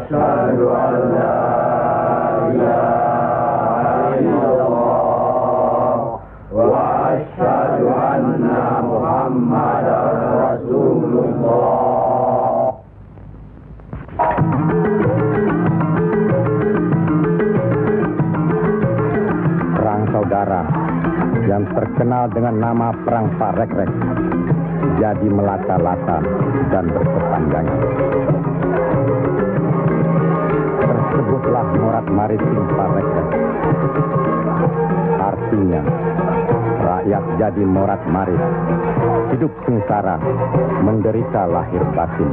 أشهد أن لا إله إلا الله وأشهد أن محمدا رسول الله. Perang saudara yang terkenal dengan nama Perang Parekrek jadi melata-lata dan berkepanjangan. Tersebutlah morat maritim Parekrek. Artinya, rakyat jadi morat marit, hidup sengsara, menderita lahir batin.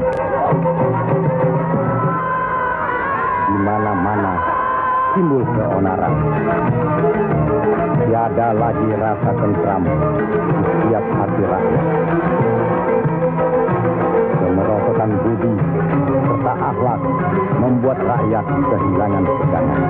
Di mana-mana timbul keonaran. Tiada lagi rasa tentram di setiap hati rakyat. Kemerosotan budi serta akhlak membuat rakyat kehilangan pegangan.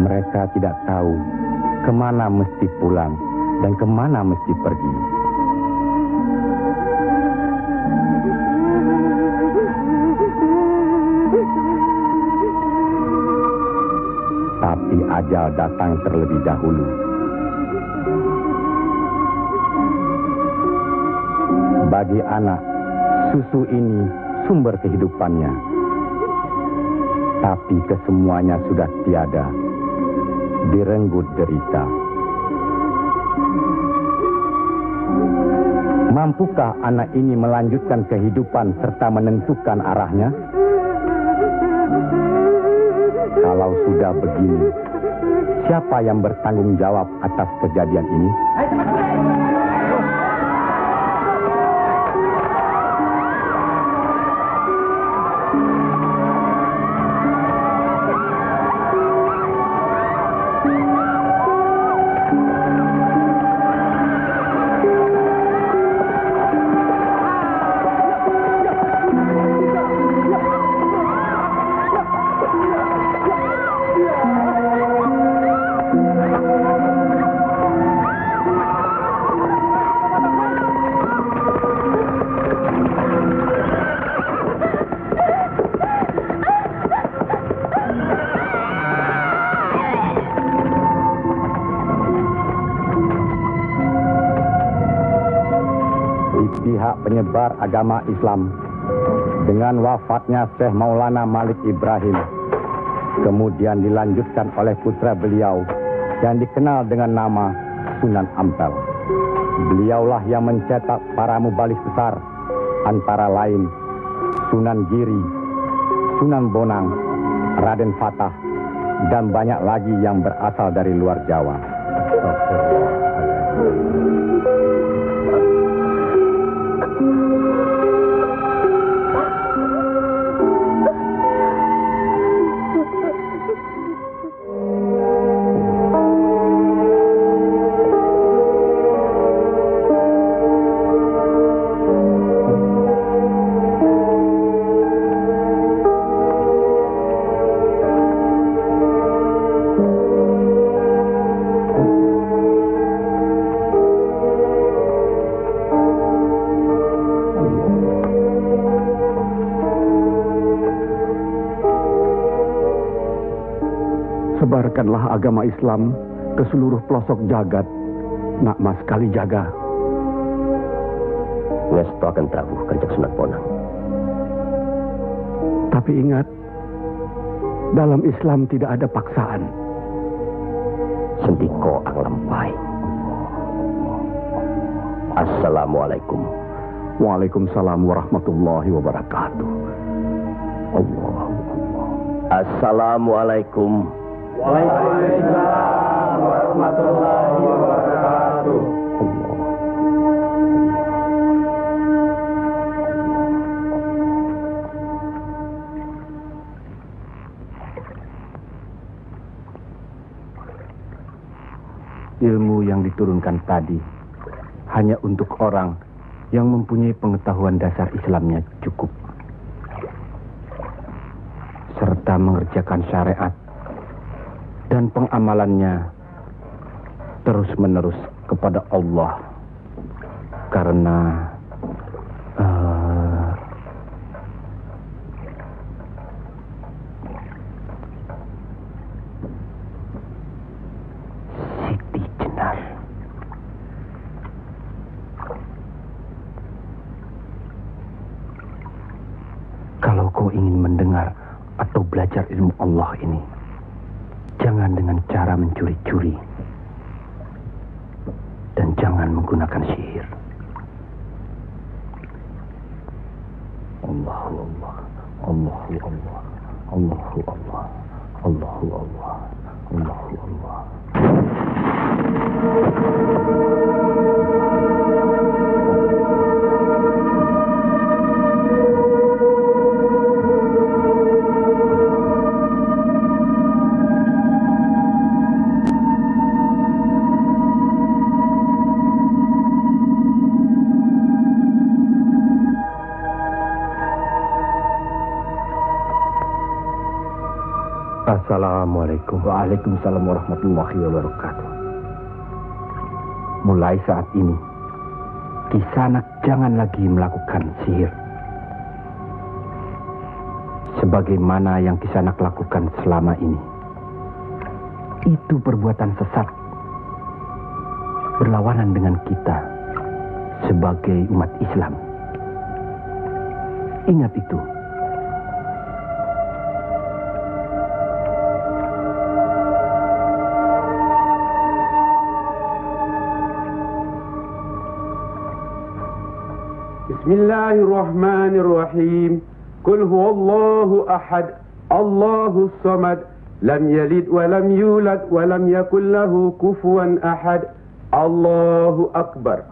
Mereka tidak tahu kemana mesti pulang dan kemana mesti pergi. Tapi ajal datang terlebih dahulu. Bagi anak, susu ini sumber kehidupannya. Tapi kesemuanya sudah tiada, direnggut derita. Mampukah anak ini melanjutkan kehidupan serta menentukan arahnya? Kalau sudah begini, siapa yang bertanggung jawab atas kejadian ini? Pihak penyebar agama Islam dengan wafatnya Syekh Maulana Malik Ibrahim kemudian dilanjutkan oleh putra beliau yang dikenal dengan nama Sunan Ampel. Beliaulah yang mencetak para mubalik besar, antara lain Sunan Giri, Sunan Bonang, Raden Fatah, dan banyak lagi yang berasal dari luar Jawa. Sebarkanlah agama Islam ke seluruh pelosok jagat, nak mas kali jaga. Ngesto akan Prabu Kanjeng Sunan Bonang. Tapi ingat, dalam Islam tidak ada paksaan. Sendiko ang lampai. Assalamualaikum. Waalaikumsalam warahmatullahi wabarakatuh. Allah. Assalamualaikum. Waalaikumsalam warahmatullahi wabarakatuh. Allah. Ilmu yang diturunkan tadi hanya untuk orang yang mempunyai pengetahuan dasar Islamnya cukup, serta mengerjakan syariat dan pengamalannya terus-menerus kepada Allah. Karena Siti Jenar. Kalau kau ingin mendengar atau belajar ilmu Allah ini, jangan dengan cara mencuri-curi. Dan jangan menggunakan sihir. Allahu Allah, Allahu Allah, Allahu Allah, Allahu Allah, Allahu Allah. Assalamualaikum. Waalaikumsalam warahmatullahi wabarakatuh. Mulai saat ini, Kisanak jangan lagi melakukan sihir. Sebagaimana yang Kisanak lakukan selama ini. Itu perbuatan sesat. Berlawanan dengan kita sebagai umat Islam. Ingat itu. Bismillahirrahmanirrahim. Qul huwallahu ahad, Allahus samad, lam yalid wa lam yulad wa lam yakul lahu kufuwan ahad. Allahu akbar.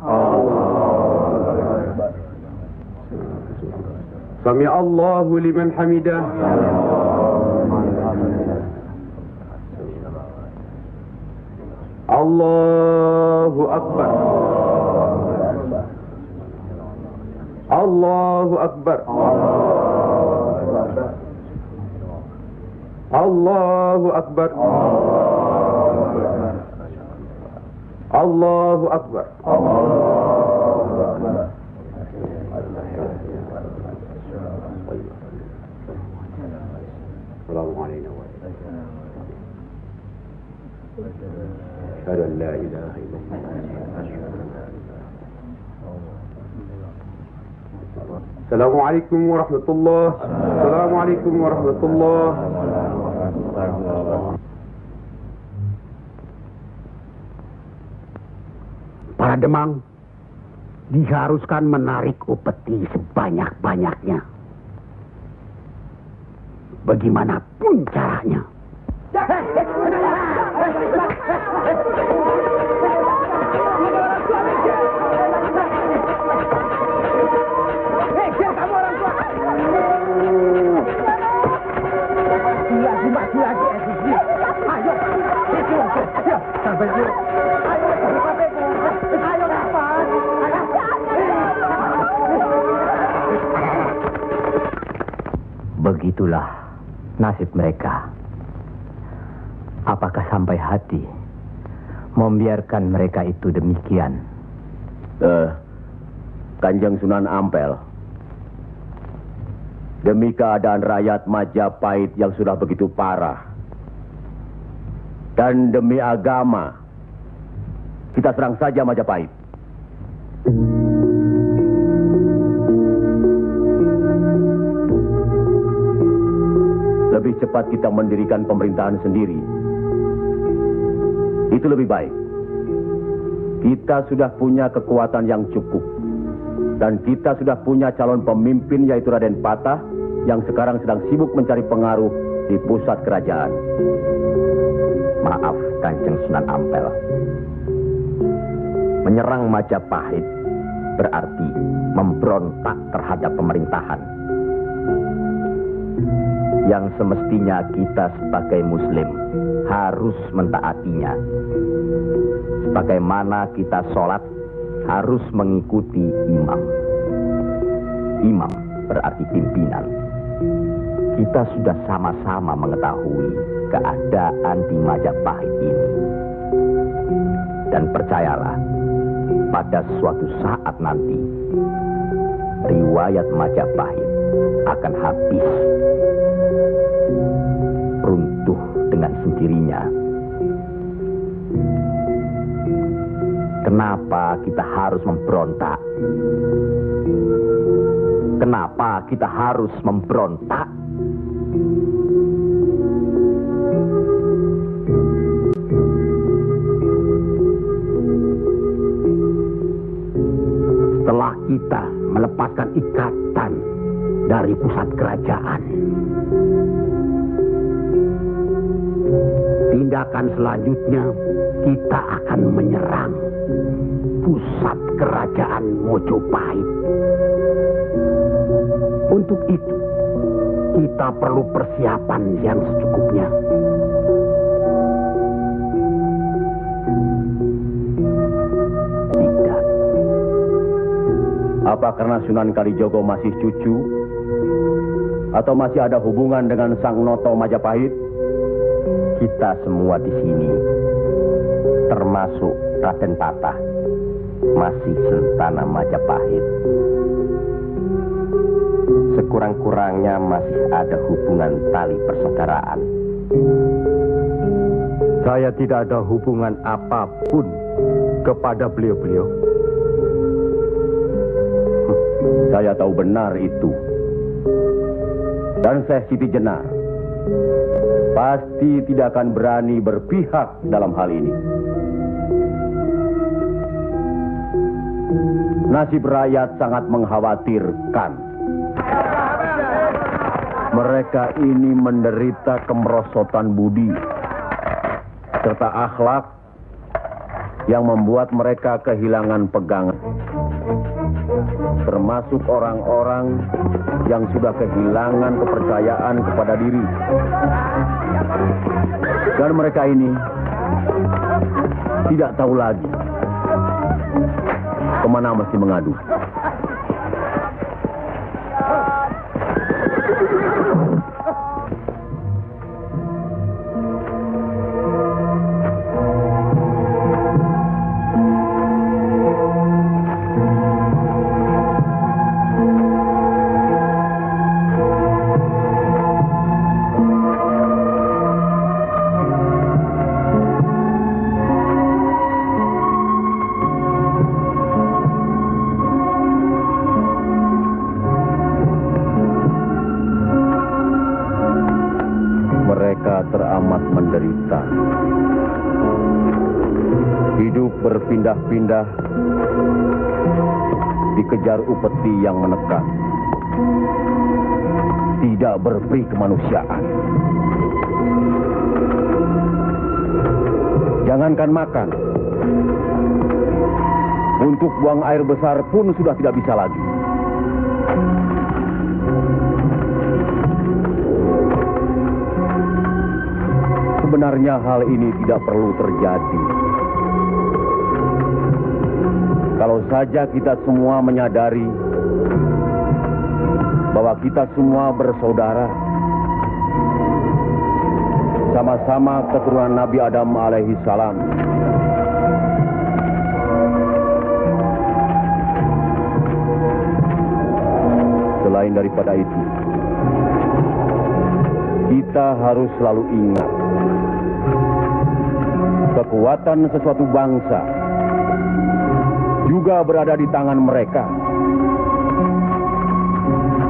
Sami Allahu liman hamidah. Allahu akbar. Allahu akbar. Allahu akbar. Allahu akbar. Assalamualaikum warahmatullahi wabarakatuh. Assalamualaikum warahmatullahi wabarakatuh. Assalamualaikum warahmatullahi wabarakatuh. Para Demang, diharuskan menarik upeti sebanyak-banyaknya. Bagaimanapun caranya. Begitulah nasib mereka. Apakah sampai hati membiarkan mereka itu demikian? Kanjeng Sunan Ampel, demi keadaan rakyat Majapahit yang sudah begitu parah, dan demi agama, kita serang saja Majapahit. Lebih cepat kita mendirikan pemerintahan sendiri. Itu lebih baik. Kita sudah punya kekuatan yang cukup. Dan kita sudah punya calon pemimpin yaitu Raden Patah yang sekarang sedang sibuk mencari pengaruh di pusat kerajaan. Maaf, Kanjeng Sunan Ampel. Menyerang Majapahit berarti memberontak terhadap pemerintahan. Yang semestinya kita sebagai Muslim harus mentaatinya. Sebagaimana kita sholat harus mengikuti imam. Imam berarti pimpinan. Kita sudah sama-sama mengetahui keadaan di Majapahit ini. Dan percayalah, pada suatu saat nanti, riwayat Majapahit akan habis. Runtuh dengan sendirinya. Kenapa kita harus memberontak? Kenapa kita harus memberontak? Setelah kita melepaskan ikatan dari pusat kerajaan, tindakan selanjutnya kita akan menyerang pusat kerajaan Mojopahit. Untuk itu, kita perlu persiapan yang secukupnya. Tidak. Apa karena Sunan Kalijogo masih cucu? Atau masih ada hubungan dengan Sang Noto Majapahit? Kita semua di sini, termasuk Raden Patah, masih sentana Majapahit. Sekurang-kurangnya masih ada hubungan tali persaudaraan. Saya tidak ada hubungan apapun kepada beliau-beliau. Saya tahu benar itu. Dan Syekh Siti Jenar pasti tidak akan berani berpihak dalam hal ini. Nasib rakyat sangat mengkhawatirkan. Mereka ini menderita kemerosotan budi serta akhlak yang membuat mereka kehilangan pegangan. Termasuk orang-orang yang sudah kehilangan kepercayaan kepada diri. Dan mereka ini tidak tahu lagi kemana mesti mengadu. Teramat menderita. Hidup berpindah-pindah dikejar upeti yang menekan, tidak berperi kemanusiaan. Jangankan makan, untuk buang air besar pun sudah tidak bisa lagi. Sebenarnya hal ini tidak perlu terjadi. Kalau saja kita semua menyadari bahwa kita semua bersaudara, sama-sama keturunan Nabi Adam alaihi salam. Selain daripada itu, kita harus selalu ingat kekuatan sesuatu bangsa juga berada di tangan mereka.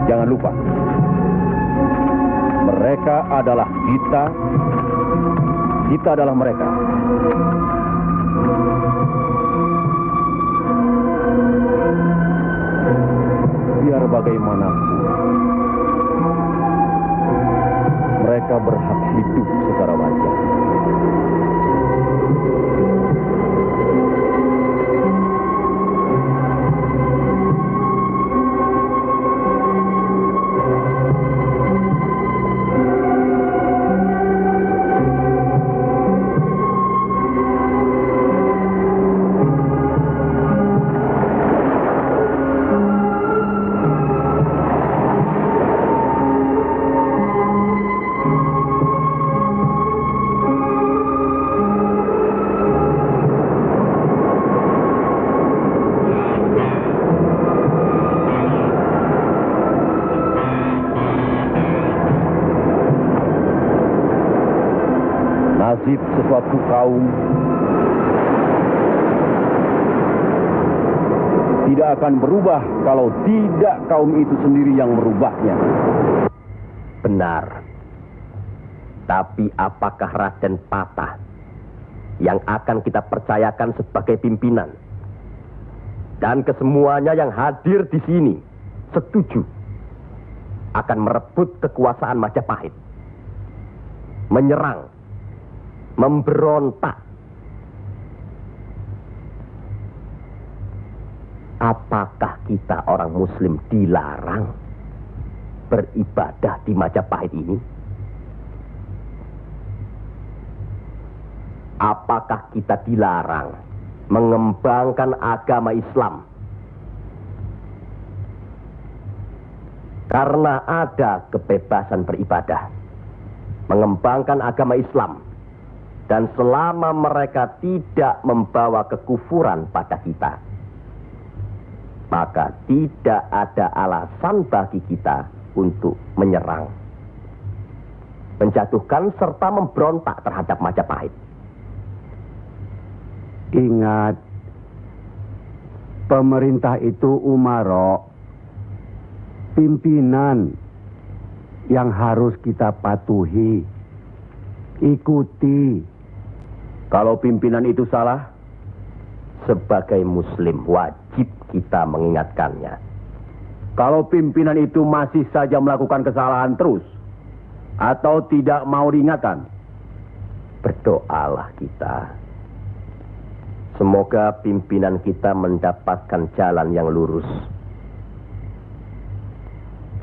Jangan lupa, mereka adalah kita, kita adalah mereka. Biar bagaimanapun, mereka berhak hidup secara wajar. Nasib sesuatu kaum tidak akan berubah kalau tidak kaum itu sendiri yang merubahnya. Benar. Tapi apakah Raden Patah yang akan kita percayakan sebagai pimpinan? Dan kesemuanya yang hadir di sini setuju akan merebut kekuasaan Majapahit, menyerang, memberontak. Apakah kita orang Muslim dilarang beribadah di Majapahit ini? Apakah kita dilarang mengembangkan agama Islam? Karena ada kebebasan beribadah, mengembangkan agama Islam, dan selama mereka tidak membawa kekufuran pada kita, maka tidak ada alasan bagi kita untuk menyerang, menjatuhkan serta memberontak terhadap Majapahit. Ingat, pemerintah itu umaro, pimpinan yang harus kita patuhi, ikuti. Kalau pimpinan itu salah, sebagai Muslim wajib kita mengingatkannya. Kalau pimpinan itu masih saja melakukan kesalahan terus atau tidak mau diingatkan, berdoalah kita. Semoga pimpinan kita mendapatkan jalan yang lurus,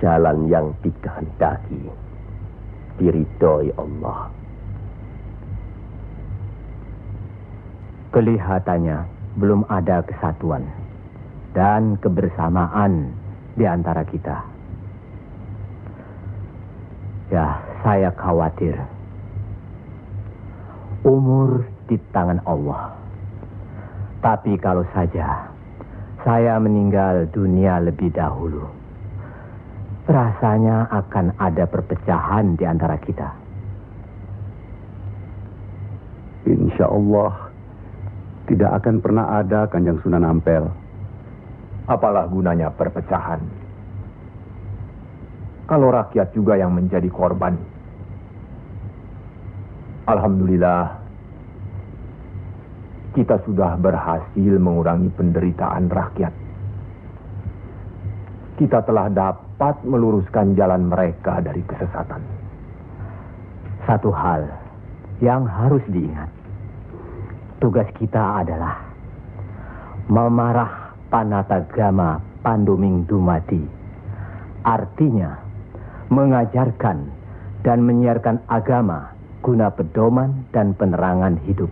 jalan yang dikehendaki, diridhoi Allah. Kelihatannya belum ada kesatuan dan kebersamaan di antara kita. Ya, saya khawatir. Umur di tangan Allah. Tapi kalau saja saya meninggal dunia lebih dahulu, rasanya akan ada perpecahan di antara kita. Insya Allah tidak akan pernah ada, Kanjeng Sunan Ampel. Apalah gunanya perpecahan kalau rakyat juga yang menjadi korban? Alhamdulillah, kita sudah berhasil mengurangi penderitaan rakyat. kita telah dapat meluruskan jalan mereka dari kesesatan. Satu hal yang harus diingat. Tugas kita adalah memarah panatagama Pandoming Dumadi. Artinya, mengajarkan dan menyiarkan agama guna pedoman dan penerangan hidup.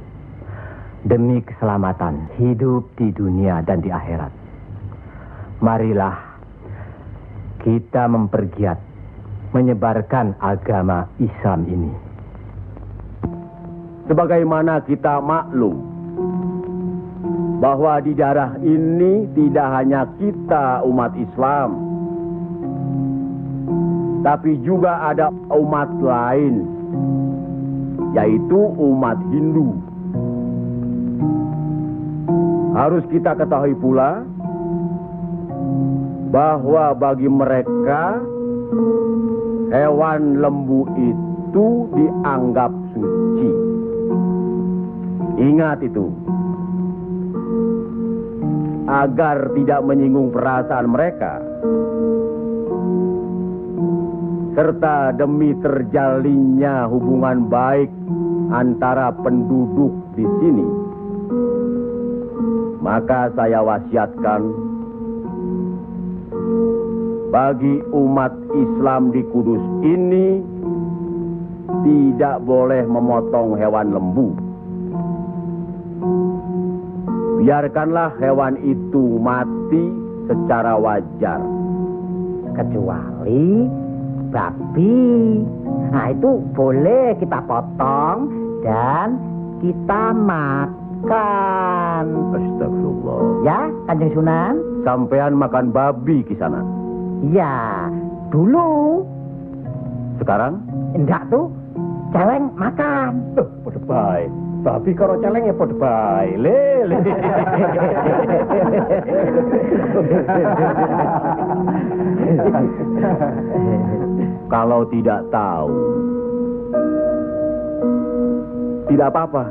Demi keselamatan hidup di dunia dan di akhirat. Marilah kita mempergiat menyebarkan agama Islam ini. Sebagaimana kita maklum bahwa di daerah ini tidak hanya kita umat Islam, tapi juga ada umat lain, yaitu umat Hindu. Harus kita ketahui pula bahwa bagi mereka hewan lembu itu dianggap suci. Ingat itu, agar tidak menyinggung perasaan mereka, serta demi terjalinnya hubungan baik antara penduduk di sini, maka saya wasiatkan bagi umat Islam di Kudus ini tidak boleh memotong hewan lembu. Biarkanlah hewan itu mati secara wajar. Kecuali babi. Nah, itu boleh kita potong dan kita makan. Astagfirullah. Ya, Kanjeng Sunan? Sampean makan babi Kisana? Ya, dulu. Sekarang? Enggak tuh, celeng makan. Pada baik. Babi karo celeng ya pada baik. Lele. Kalau tidak tahu, tidak apa-apa.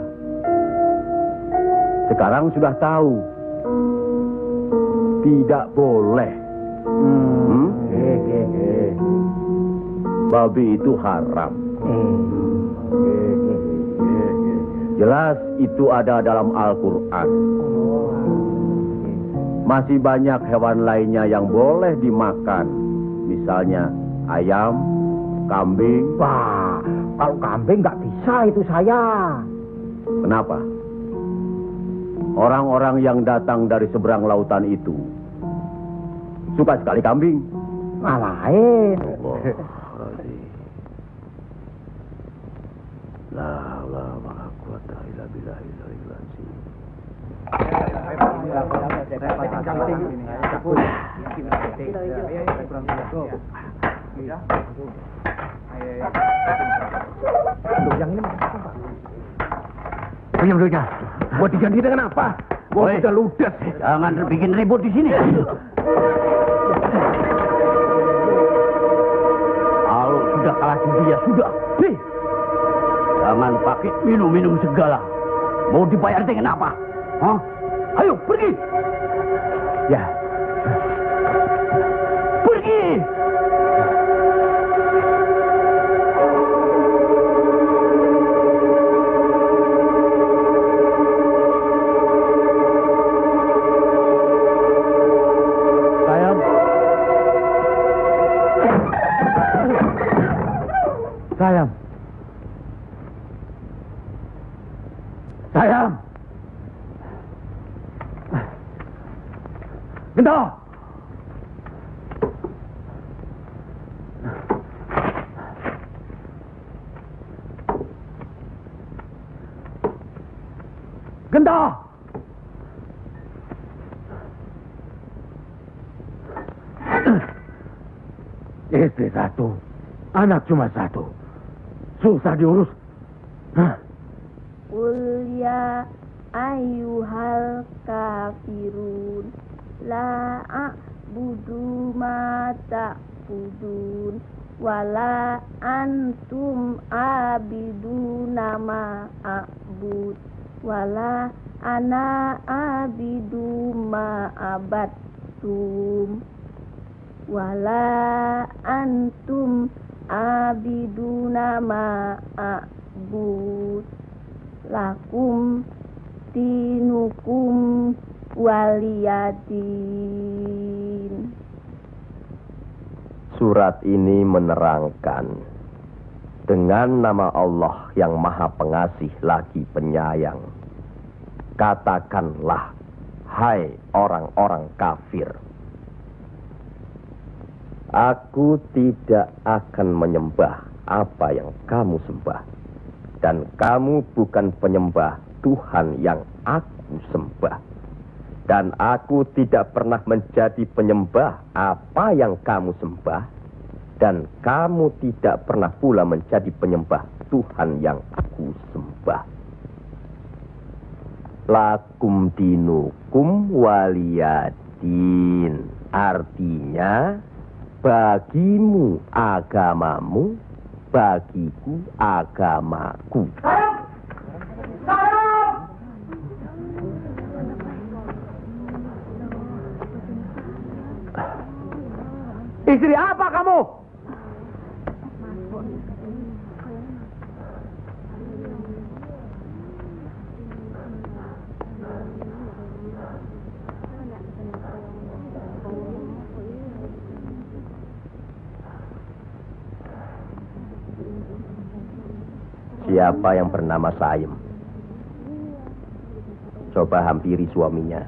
Sekarang sudah tahu. Tidak boleh. Babi itu haram. Jelas itu ada dalam Al-Quran. Masih banyak hewan lainnya yang boleh dimakan. Misalnya ayam, kambing. Wah, kalau kambing nggak bisa itu saya. Kenapa? Orang-orang yang datang dari seberang lautan itu suka sekali kambing. Malahin. Punya duitnya. Buat diganti dengan apa? Gua udah ludes. Jangan bikin ribut di sini. Kalau sudah kalah judi ya sudah. Jangan pakai minum-minum segala. Mau dibayar dengan apa? Hah? Ayo pergi. Ya. Pergi. Sayang. Sayang. Gento. Gento. Istri satu, anak cuma satu. Susah diurus. Qul ya ayyuhal kafirun la a'budu ma ta'budun wala antum abiduna ma a'bud wala ana abidu ma abattum. wala antum abiduna ma'abud lakum dinukum waliyadin. Surat ini menerangkan dengan nama Allah yang Maha Pengasih lagi Penyayang. Katakanlah, hai orang-orang kafir, aku tidak akan menyembah apa yang kamu sembah, dan kamu bukan penyembah Tuhan yang aku sembah, dan aku tidak pernah menjadi penyembah apa yang kamu sembah, dan kamu tidak pernah pula menjadi penyembah Tuhan yang aku sembah. Lakum dinukum waliyadin, artinya bagimu agamamu, bagiku agamaku. Istri apa kamu? Siapa yang bernama Saim? Coba hampiri suaminya.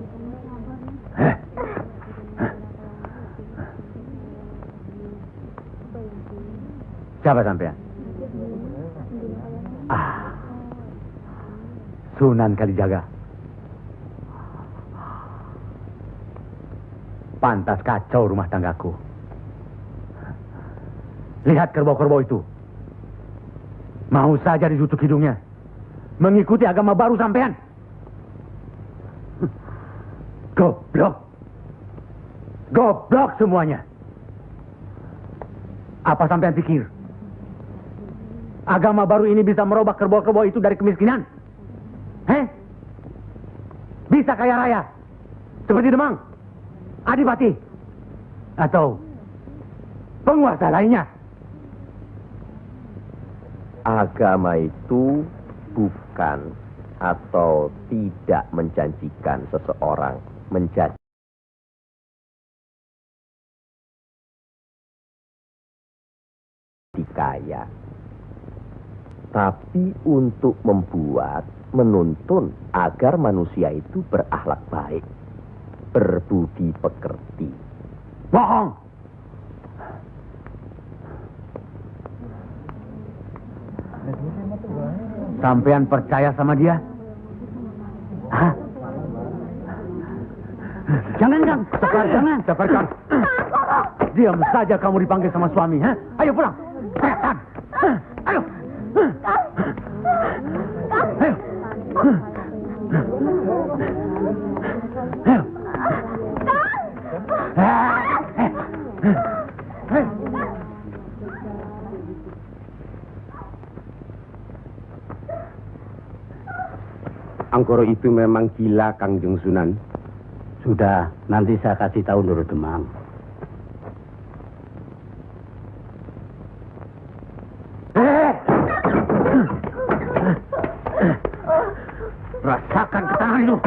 Siapa sampean? Sunan Kalijaga. Pantas kacau rumah tanggaku. Lihat kerbau-kerbau itu. Mau saja ditutup hidungnya. Mengikuti agama baru sampean. Goblok. Goblok semuanya. Apa sampean pikir? Agama baru ini bisa merubah kerbau-kerbau itu dari kemiskinan? Bisa kaya raya? Seperti Demang, Adipati, atau penguasa lainnya? Agama itu bukan atau tidak menjanjikan seseorang menjadi kaya, tapi untuk membuat, menuntun agar manusia itu berakhlak baik, berbudi pekerti. Bohong! Sampean percaya sama dia? Hah? Jangan, Kang. Jangan. Sekarang. Diam saja kamu dipanggil sama suami. Ha? Ayo pulang. Setan. Ayo. Ayo. Ayo. Angkoro itu memang gila, Kangjeng Sunan. Sudah, nanti saya kasih tahu Nurul Demang. Rasakan ketangan itu.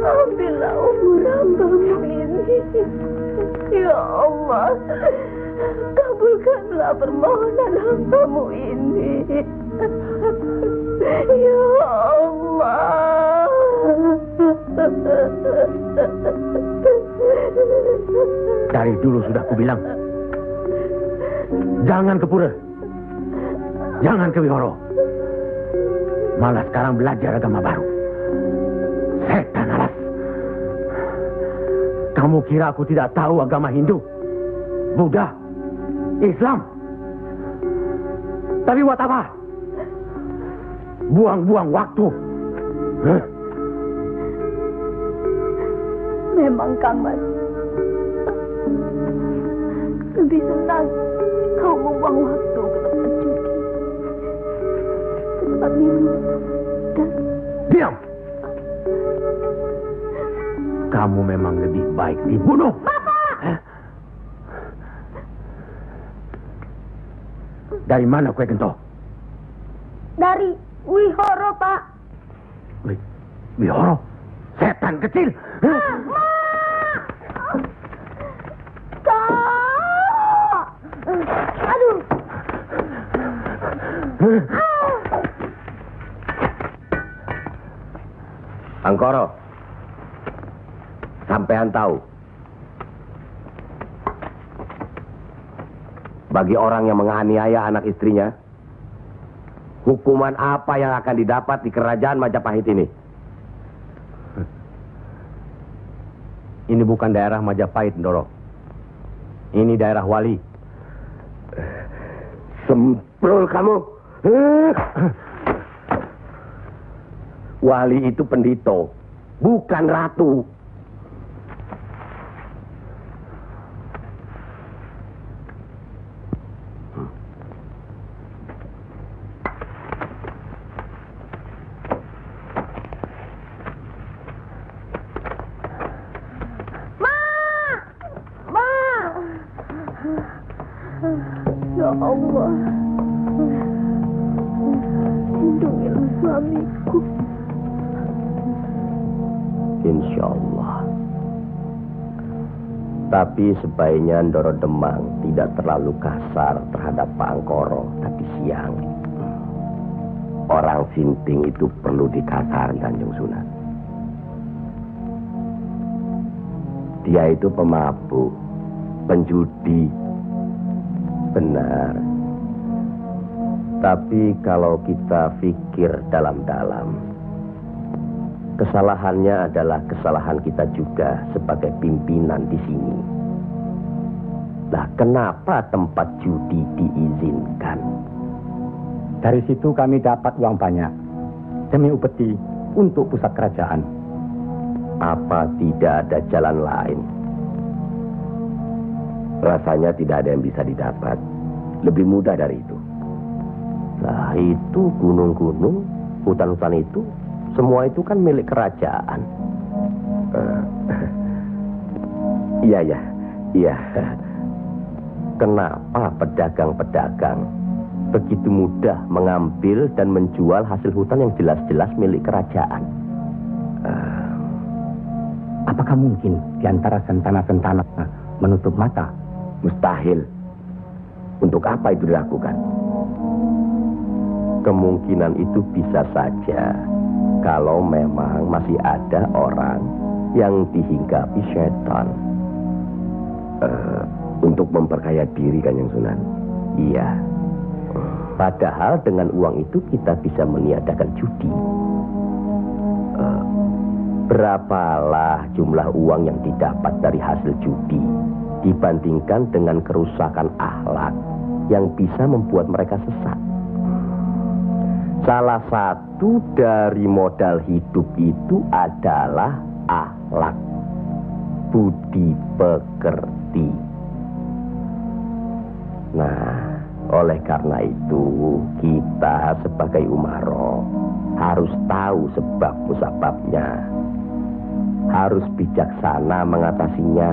Ambillah umur hambamu ini. Ya Allah, kabulkanlah permohonan hambamu ini. Ya Allah. Dari dulu sudah kubilang, jangan ke pura, jangan ke wihoro. Malah sekarang belajar agama baru. Setan alas. Kamu kira aku tidak tahu agama Hindu, Buddha, Islam? Tapi buat apa? Buang-buang waktu. Memang Kang Mas lebih senang kau membuang waktu ke tempat judi, ke tempat minum, dan... Diam! Kamu memang lebih baik dibunuh. Bapak! Dari mana Kue Gento? Dari Wihoro, Pak. Wihoro? Setan kecil! Kak! Aduh! Angkoro, sampean tahu, bagi orang yang menganiaya anak istrinya, hukuman apa yang akan didapat di kerajaan Majapahit ini? Ini bukan daerah Majapahit, Ndoro. Ini daerah Wali. Semprul kamu. Wali itu pendito, bukan ratu. Ya Allah, lindungilah suamiku. Insya Allah. Tapi sebaiknya Ndoro Demang tidak terlalu kasar terhadap Pak Angkoro tadi siang. Orang sinting itu perlu dikasari, Kanjeng Sunan. Dia itu pemabuk, penjudi. Benar. Tapi kalau kita pikir dalam-dalam, kesalahannya adalah kesalahan kita juga sebagai pimpinan di sini. Lah, kenapa tempat judi diizinkan? Dari situ kami dapat uang banyak demi upeti untuk pusat kerajaan. Apa tidak ada jalan lain? Rasanya tidak ada yang bisa didapat lebih mudah dari itu. Nah, itu gunung-gunung, hutan-hutan itu, semua itu kan milik kerajaan. Iya. Kenapa pedagang-pedagang begitu mudah mengambil dan menjual hasil hutan yang jelas-jelas milik kerajaan? Apakah mungkin di antara sentana-sentana menutup mata? Mustahil. Untuk apa itu dilakukan? Kemungkinan itu bisa saja kalau memang masih ada orang yang dihinggapi setan untuk memperkaya diri, Kanjeng Sunan. Iya. Padahal dengan uang itu kita bisa meniadakan judi. Berapalah jumlah uang yang didapat dari hasil judi dibandingkan dengan kerusakan akhlak yang bisa membuat mereka sesat. Salah satu dari modal hidup itu adalah akhlak, budi pekerti. Nah, oleh karena itu kita sebagai umaro harus tahu sebab musababnya, harus bijaksana mengatasinya,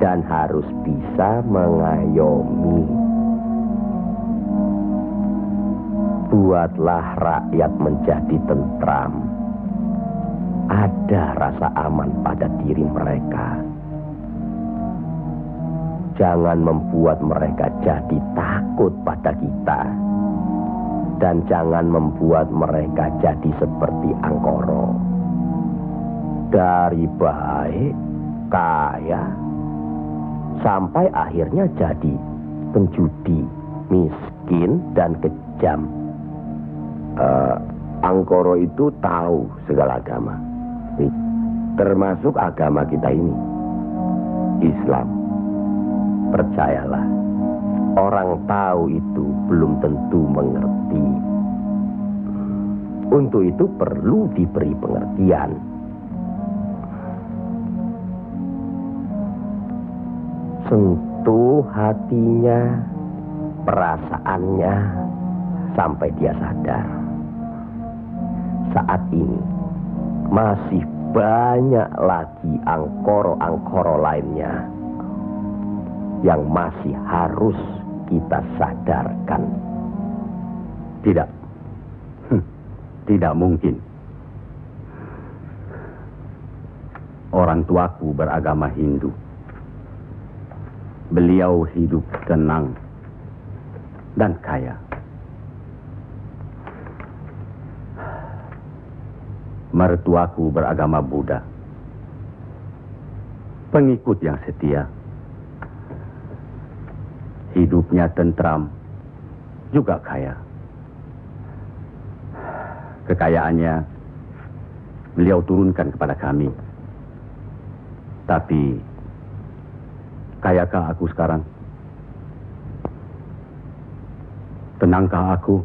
dan harus bisa mengayomi. Buatlah rakyat menjadi tentram. Ada rasa aman pada diri mereka. Jangan membuat mereka jadi takut pada kita. Dan jangan membuat mereka jadi seperti Angkoro. Dari baik, kaya, sampai akhirnya jadi penjudi, miskin, dan kejam. Angkoro itu tahu segala agama, termasuk agama kita ini, Islam. Percayalah, orang tahu itu belum tentu mengerti. Untuk itu perlu diberi pengertian. Sentuh hatinya, perasaannya sampai dia sadar. Saat ini masih banyak lagi angkoro-angkoro lainnya yang masih harus kita sadarkan. Tidak. Tidak mungkin. Orang tuaku beragama Hindu. Beliau hidup tenang dan kaya. Mertuaku beragama Buddha. Pengikut yang setia. Hidupnya tentram, juga kaya. Kekayaannya beliau turunkan kepada kami. Tapi, kayakah aku sekarang? Tenangkah aku?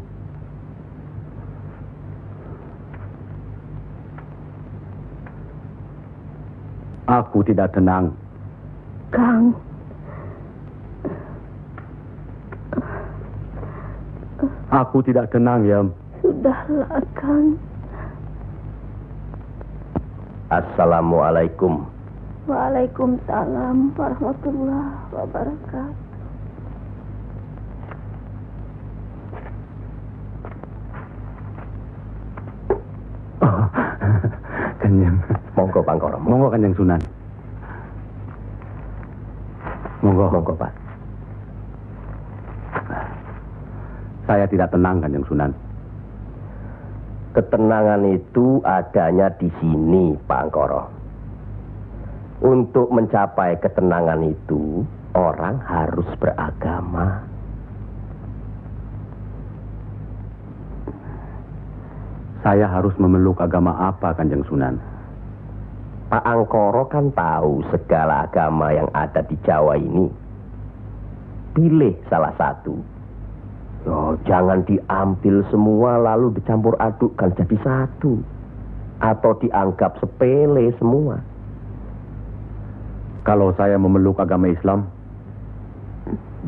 Aku tidak tenang. Kang. Aku tidak tenang, Yam. Sudahlah, Kang. Assalamualaikum. Waalaikumsalam warahmatullahi wabarakatuh. Kanjeng. Monggo Pangkoro. Monggo Kanjeng Sunan. Monggo. Monggo Pak. Saya tidak tenang, Kanjeng Sunan. Ketenangan itu adanya di sini, Pak Angkoro. Untuk mencapai ketenangan itu, orang harus beragama. Saya harus memeluk agama apa, Kanjeng Sunan? Pak Angkoro kan tahu segala agama yang ada di Jawa ini. Pilih salah satu. Oh, jangan diambil semua lalu dicampur adukkan jadi satu. Atau dianggap sepele semua. Kalau saya memeluk agama Islam,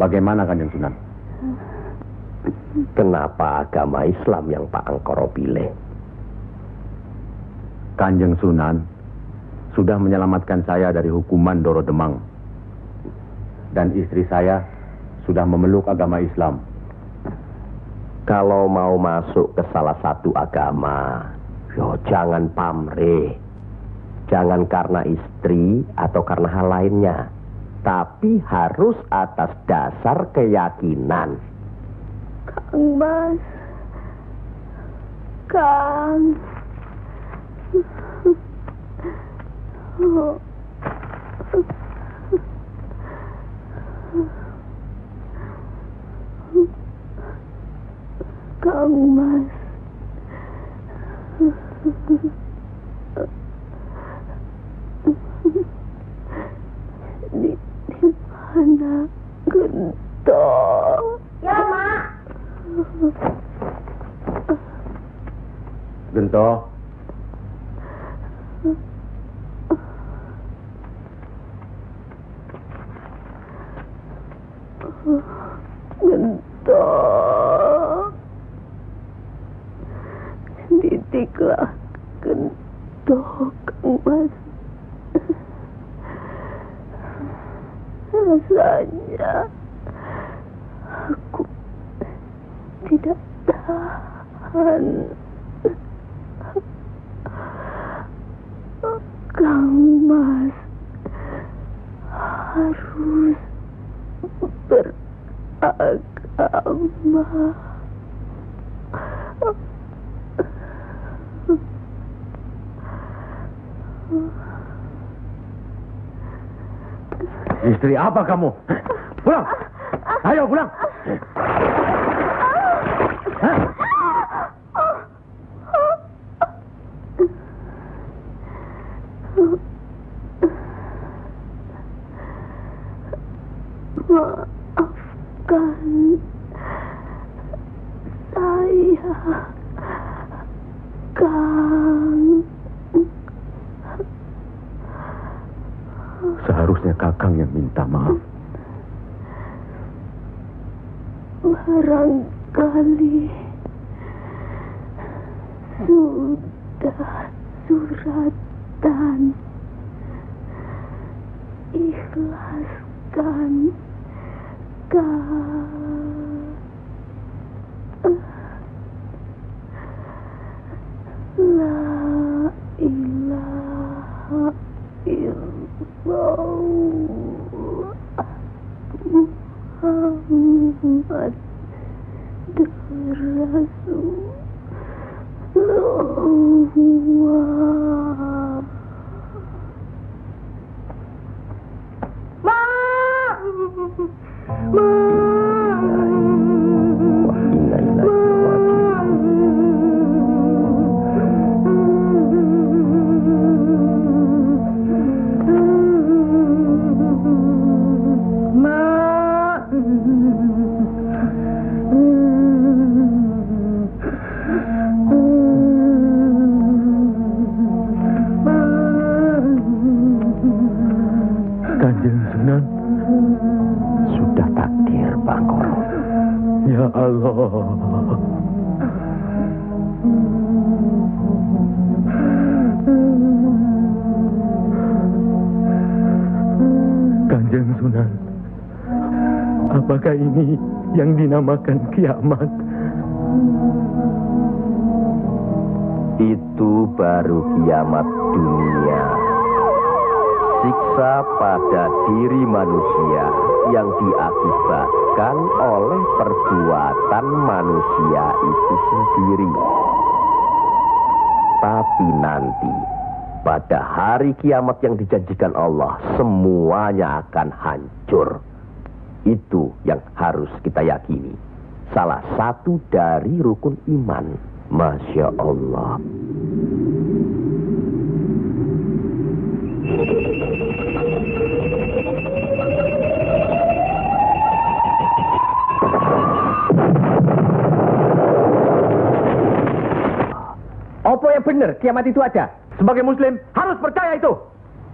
bagaimana, Kanjeng Sunan? Kenapa agama Islam yang Pak Angkoro pilih? Kanjeng Sunan sudah menyelamatkan saya dari hukuman Doro Demang. Dan istri saya sudah memeluk agama Islam. Kalau mau masuk ke salah satu agama, jangan pamrih. Jangan karena istri atau karena hal lainnya. Tapi harus atas dasar keyakinan. Kang Mas. Kang. Kang Mas. Di mana Gento? Ya, Mak. Gento. Gento. Didiklah Gento, Kang Mas. Rasanya aku tidak tahan. Kang Mas harus beragama. Istri apa kamu? Pulang! Ayo pulang! Hah? Maafkan saya, Kang. Seharusnya Kakang yang minta maaf. barangkali sudah suratan. Ikhlaskan La ilaha illallah Muhammad Rasulullah. Kanjeng Sunan, Sudah takdir, Bangkoro. ya Allah. Kanjeng Sunan, apakah ini yang dinamakan kiamat? Itu baru kiamat dunia. Siksa pada diri manusia yang diakibatkan oleh perbuatan manusia itu sendiri. Tapi nanti, pada hari kiamat yang dijanjikan Allah, semuanya akan hancur. Itu yang harus kita yakini. Salah satu dari rukun iman. Masya Allah. Apa yang benar kiamat itu ada? Sebagai muslim harus percaya itu.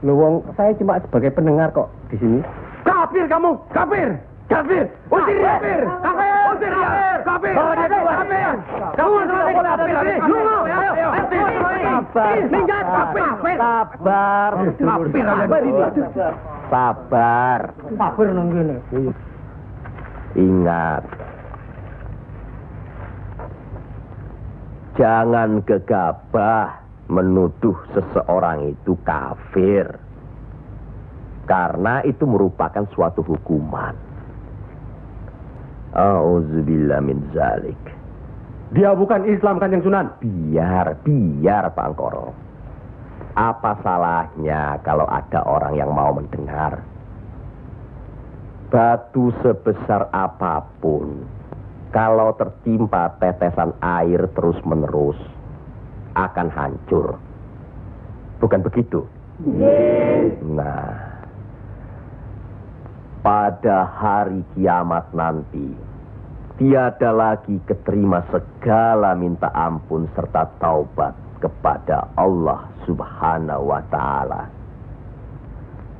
Luwung, saya cuma sebagai pendengar kok di sini. Kafir kamu, kafir. Kafir, usir kafir. Kafir, usir kafir. Kafir, bawa dia keluar. Kafir. Kamu sebagai kafir. Sabar, Minggat, kafir. sabar, Kafir ini. sabar. Kafir nang ngene. Ingat, jangan gegabah menuduh seseorang itu kafir, karena itu merupakan suatu hukuman. Auzubillah min zalik. Dia bukan Islam, Kanjeng Sunan. Biar Pak Angkoro. Apa salahnya kalau ada orang yang mau mendengar? Batu sebesar apapun, kalau tertimpa tetesan air terus-menerus, akan hancur. Bukan begitu? Nah, pada hari kiamat nanti, tiada lagi keterima segala minta ampun serta taubat kepada Allah Subhanahu wa Ta'ala.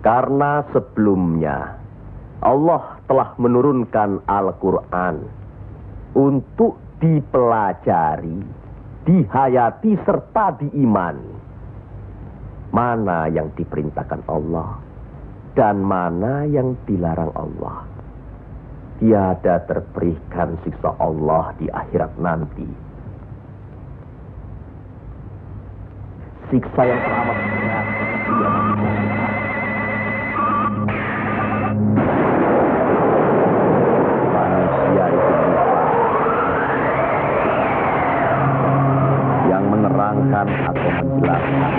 Karena sebelumnya Allah telah menurunkan Al-Quran untuk dipelajari, dihayati serta diimani. Mana yang diperintahkan Allah dan mana yang dilarang Allah. Tiada terberikan siksa Allah di akhirat nanti. Siksa yang teramat berat. Manusia itu lupa. Yang menerangkan atau menjelaskan.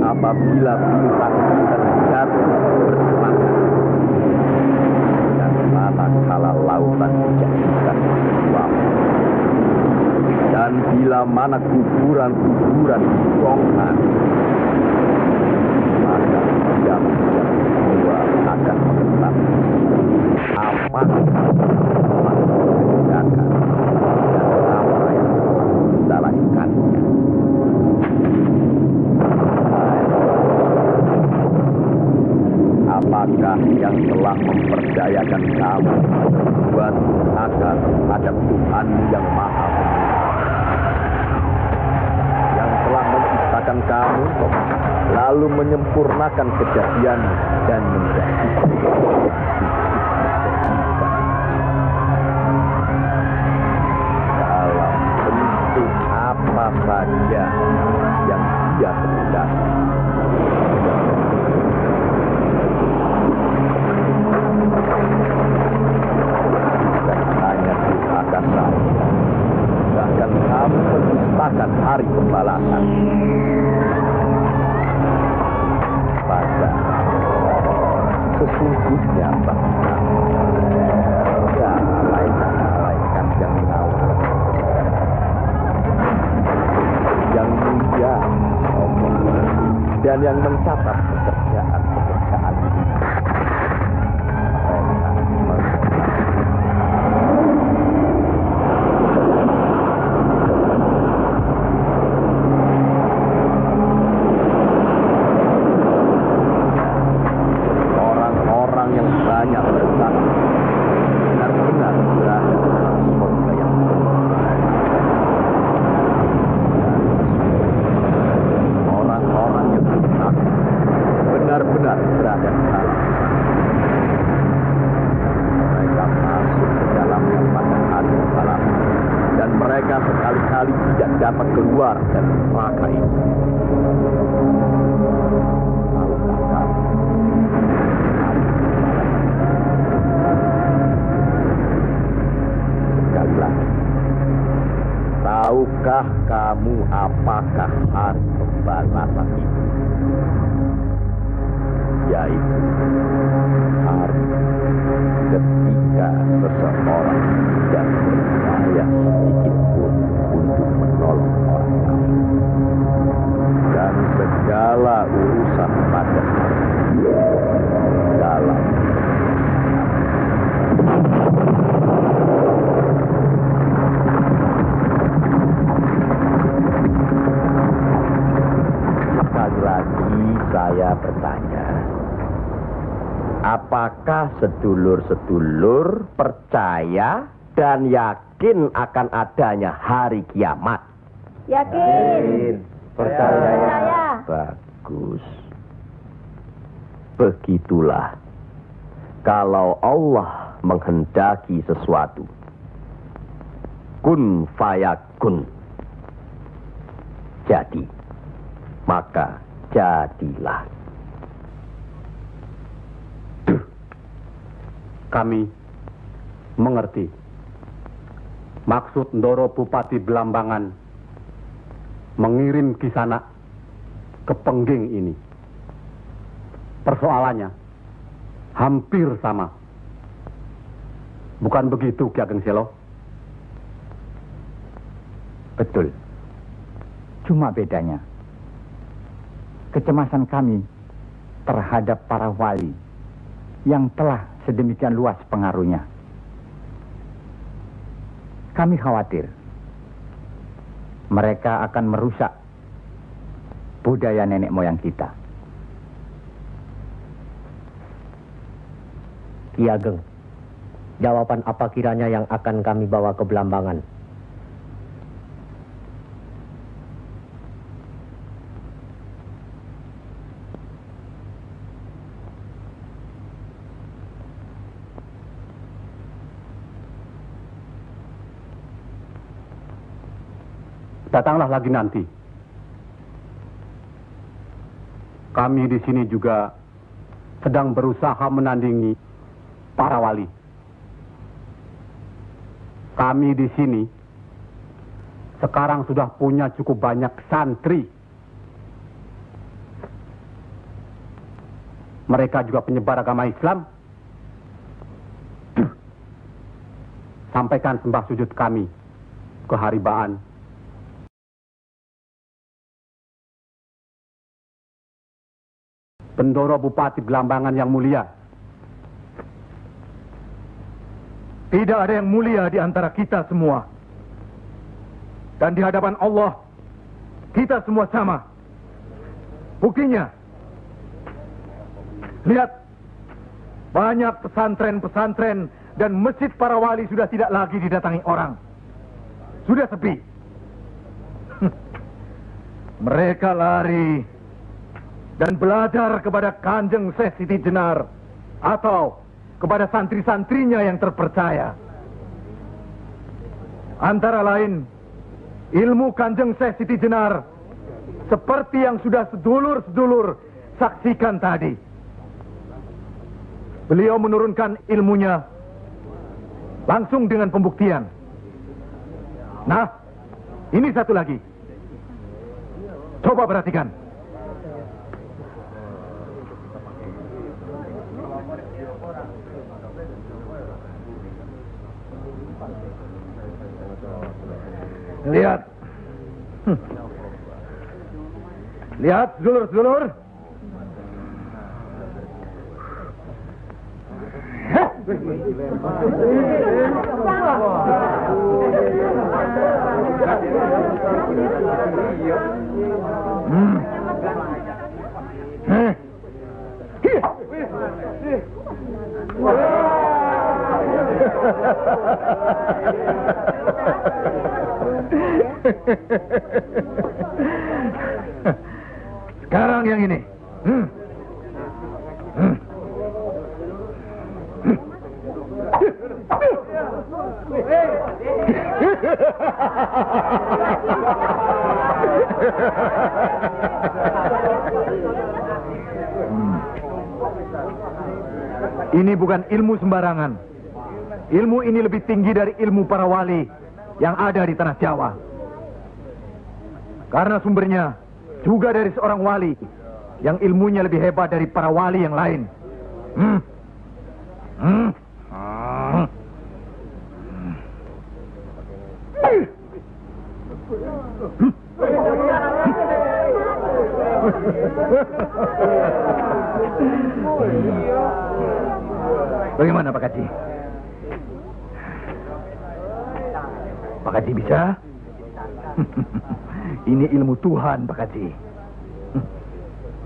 Apabila bintang jatuh berselancar dan manakala lautan dijadikan uap, dan bila mana kuburan-kuburan dibongkar, maka diam semua akan mengetap apa yang telah dikerjakan dan apa yang telah dilakukannya. Siapakah yang telah memperdayakan kamu buat akan terhadap Tuhan yang Maha yang telah menciptakan kamu lalu menyempurnakan kejadian dan menjadi dalam bentuk apa saja yang Dia kehendaki. Bahkan kamu menciptakan hari pembalasan. Pada sesungguhnya bahwa ada malaikat yang mengawal, yang mulia, dan yang mencatat pekerjaan benar-benar berada di dalam. Mereka masuk ke dalam pada hari pembalasan dan mereka sekali-kali tidak dapat keluar dari neraka itu. Sekali lagi, tahukah kamu apakah hari pembalasan itu? Yaitu hari ketika seseorang tidak berdaya sedikit pun untuk menolong orang lain, dan segala urusan pada hari dalam sekali lagi saya bertanya, apakah sedulur-sedulur percaya dan yakin akan adanya hari kiamat? Yakin. Percaya. Bagus. Begitulah. Kalau Allah menghendaki sesuatu, kun fayakun. Jadi, maka jadilah. Kami mengerti maksud Ndoro Bupati Belambangan mengirim Kisanak ke Pengging ini. Persoalannya hampir sama. Bukan begitu, Ki Ageng Selo? Betul. Cuma bedanya, kecemasan kami terhadap para wali yang telah sedemikian luas pengaruhnya. Kami khawatir mereka akan merusak budaya nenek moyang kita. Ki Ageng, jawaban apa kiranya yang akan kami bawa ke Belambangan? Datanglah lagi nanti. Kami di sini juga sedang berusaha menandingi para wali. Kami di sini sekarang sudah punya cukup banyak santri. Mereka juga penyebar agama Islam. Sampaikan sembah sujud kami ke Haribaan. Bendoro Bupati Belambangan yang mulia. Tidak ada yang mulia di antara kita semua. Dan di hadapan Allah, kita semua sama. Buktinya, lihat banyak pesantren-pesantren dan masjid para wali sudah tidak lagi didatangi orang. Sudah sepi. Mereka lari dan belajar kepada Kanjeng Syekh Siti Jenar atau kepada santri-santrinya yang terpercaya. Antara lain, ilmu Kanjeng Syekh Siti Jenar seperti yang sudah sedulur-sedulur saksikan tadi. Beliau menurunkan ilmunya langsung dengan pembuktian. Nah, ini satu lagi. Coba perhatikan. Lihat. Lihat, sedulur-sedulur. Sekarang yang ini. Ini bukan ilmu sembarangan. Ilmu ini lebih tinggi dari ilmu para wali yang ada di tanah Jawa. Karena sumbernya juga dari seorang wali yang ilmunya lebih hebat dari para wali yang lain. Bagaimana Pak Kaji? Pak Kaji bisa? Ini ilmu Tuhan, Pak Kaji.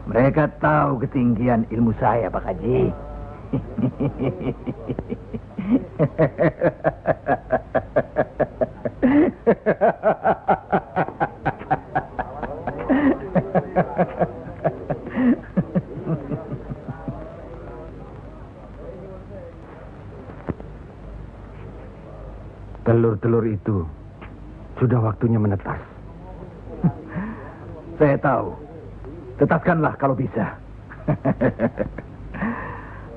Mereka tahu ketinggian ilmu saya, Pak Kaji. Telur-telur itu sudah waktunya menetas. Saya tahu. Tetaskanlah kalau bisa.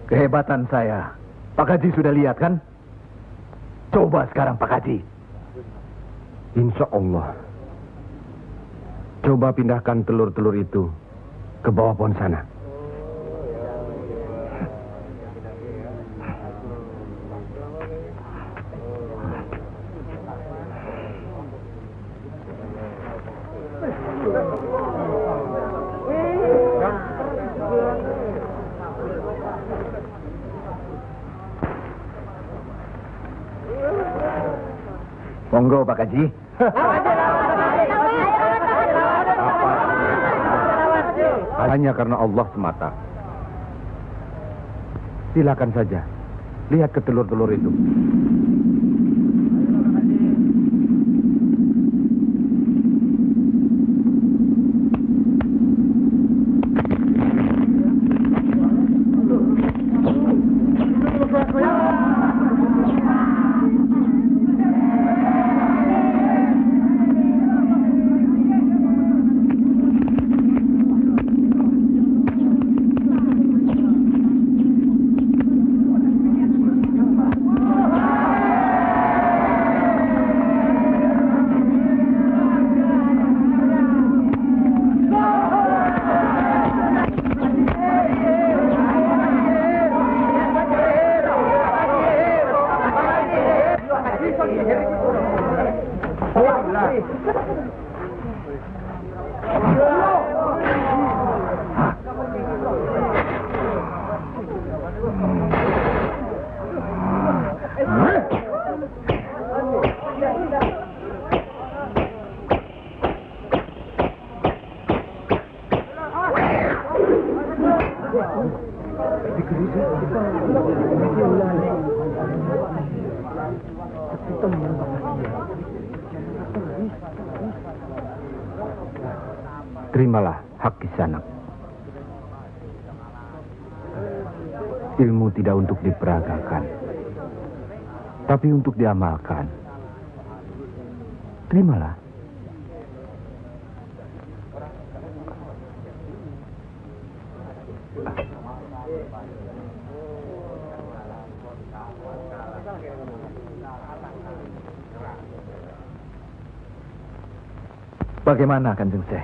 Kehebatan saya, Pak Haji sudah lihat kan? Coba sekarang Pak Haji. Insya Allah. Coba pindahkan telur-telur itu ke bawah pohon sana. Monggo Pak Haji. Hanya karena Allah semata. Silakan saja. Lihat ke telur-telur itu. Terimalah hak Kisanak. Ilmu tidak untuk diperagakan, tapi untuk diamalkan. Terimalah. Bagaimana Kanjeng Syekh?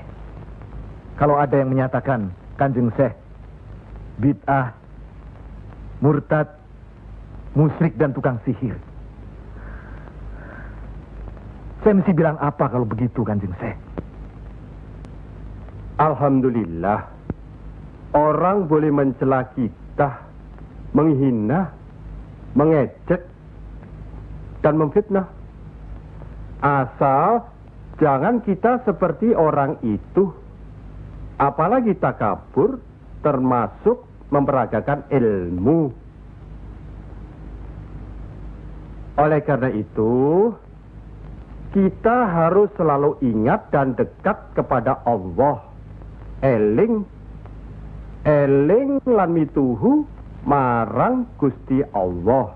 Kalau ada yang menyatakan Kanjeng Syekh bid'ah, murtad, musyrik dan tukang sihir, saya mesti bilang apa kalau begitu Kanjeng Syekh? Alhamdulillah, orang boleh mencela kita, menghina, mengejek, dan memfitnah. Asal jangan kita seperti orang itu. Apalagi takabur, termasuk memperagakan ilmu. Oleh karena itu, kita harus selalu ingat dan dekat kepada Allah. Eling lan mituhu marang Gusti Allah.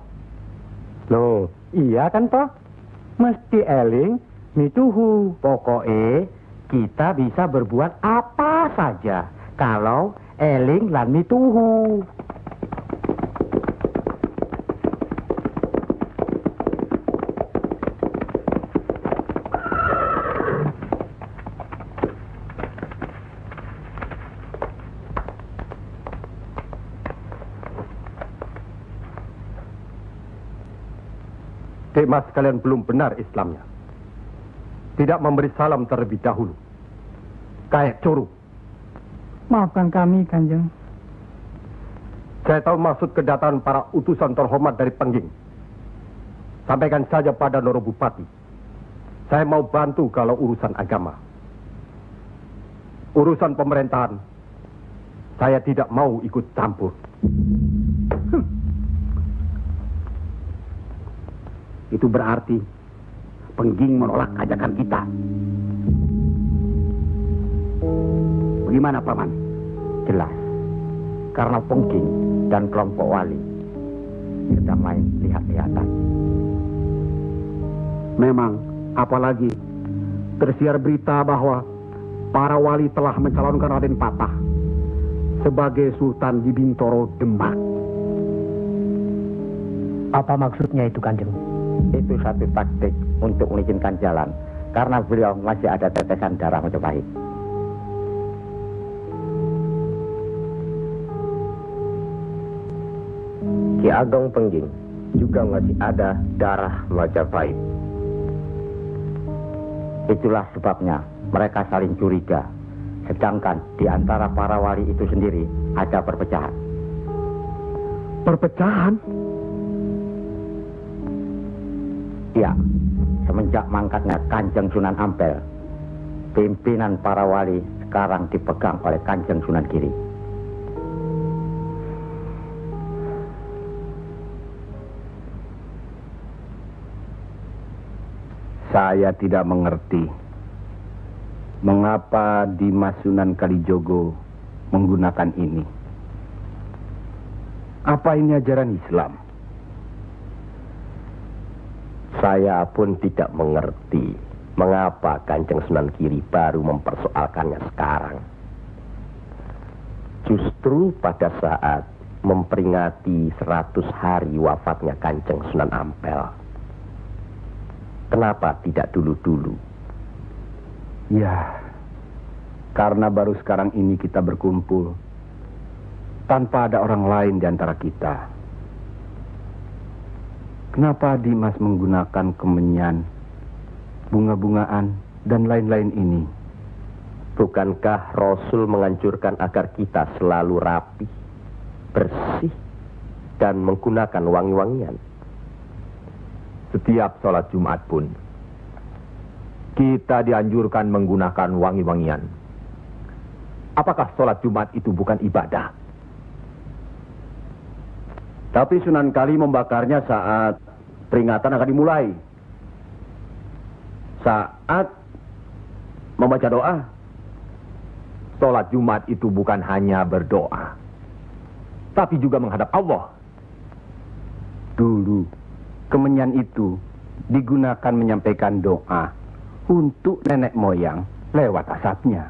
Loh, iya kan toh? Mesti eling mituhu. Pokoknya kita bisa berbuat apa saja kalau eling lan mituhu. Dek Mas, kalian belum benar Islamnya. Tidak memberi salam terlebih dahulu. Kayak curu. Maafkan kami, Kanjeng. Saya tahu maksud kedatangan para utusan terhormat dari Pengging. Sampaikan saja pada Noro Bupati. Saya mau bantu kalau urusan agama. Urusan pemerintahan, saya tidak mau ikut campur. Itu berarti Pengging menolak ajakan kita. Bagaimana, Paman? Jelas, karena Pengging dan kelompok wali sedang main lihat-lihatan. Memang, apalagi tersiar berita bahwa para wali telah mencalonkan Raden Patah sebagai Sultan di Bintoro Demak. Apa maksudnya itu, Kanjeng? Itu satu taktik untuk melicinkan jalan, karena beliau masih ada tetesan darah Majapahit. Ki Ageng Pengging juga masih ada darah Majapahit. Itulah sebabnya mereka saling curiga, sedangkan di antara para wali itu sendiri ada perpecahan. Perpecahan? Ya, semenjak mangkatnya Kanjeng Sunan Ampel, pimpinan para wali sekarang dipegang oleh Kanjeng Sunan Giri. Saya tidak mengerti mengapa Dimas Sunan Kalijogo menggunakan ini. Apa ini ajaran Islam? Saya pun tidak mengerti mengapa Kanjeng Sunan Giri baru mempersoalkannya sekarang. Justru pada saat memperingati 100 hari wafatnya Kanjeng Sunan Ampel. Kenapa tidak dulu-dulu? Ya, karena baru sekarang ini kita berkumpul tanpa ada orang lain di antara kita. Kenapa Dimas menggunakan kemenyan, bunga-bungaan, dan lain-lain ini? Bukankah Rasul menganjurkan agar kita selalu rapi, bersih, dan menggunakan wangi-wangian? Setiap sholat Jumat pun, kita dianjurkan menggunakan wangi-wangian. Apakah sholat Jumat itu bukan ibadah? Tapi Sunan Kali membakarnya saat peringatan akan dimulai. Saat membaca doa. Sholat Jumat itu bukan hanya berdoa, tapi juga menghadap Allah. Dulu, kemenyan itu digunakan menyampaikan doa untuk nenek moyang lewat asapnya.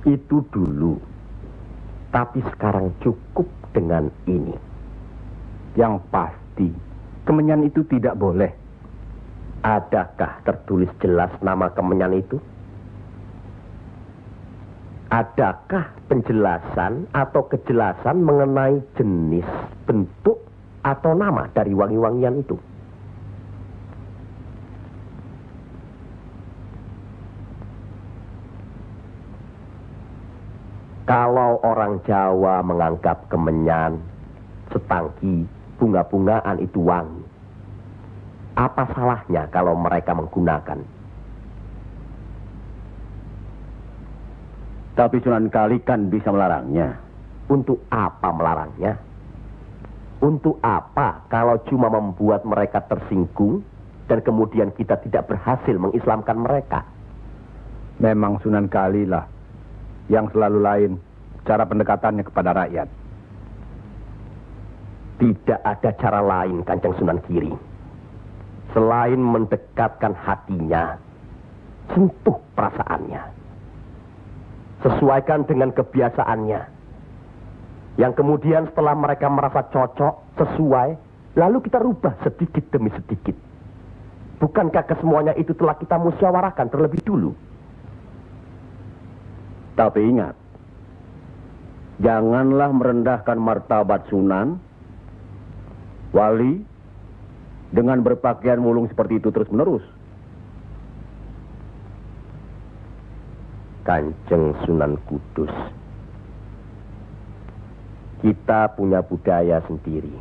Itu dulu. Tapi sekarang cukup dengan ini. Yang pasti, kemenyan itu tidak boleh. Adakah tertulis jelas nama kemenyan itu? Adakah penjelasan atau kejelasan mengenai jenis, bentuk, atau nama dari wangi-wangian itu? Kalau orang Jawa menganggap kemenyan, setangki, bunga-bungaan itu wangi, apa salahnya kalau mereka menggunakan? Tapi Sunan Kali kan bisa melarangnya. Untuk apa melarangnya? Untuk apa kalau cuma membuat mereka tersinggung dan kemudian kita tidak berhasil mengislamkan mereka? Memang Sunan Kali lah yang selalu lain cara pendekatannya kepada rakyat. Tidak ada cara lain, Kanjeng Sunan Giri, selain mendekatkan hatinya, sentuh perasaannya, sesuaikan dengan kebiasaannya, yang kemudian setelah mereka merasa cocok, sesuai, lalu kita rubah sedikit demi sedikit. Bukankah kesemuanya itu telah kita musyawarahkan terlebih dulu? Tapi ingat, janganlah merendahkan martabat Sunan Wali dengan berpakaian mulung seperti itu terus-menerus. Kanjeng Sunan Kudus, kita punya budaya sendiri.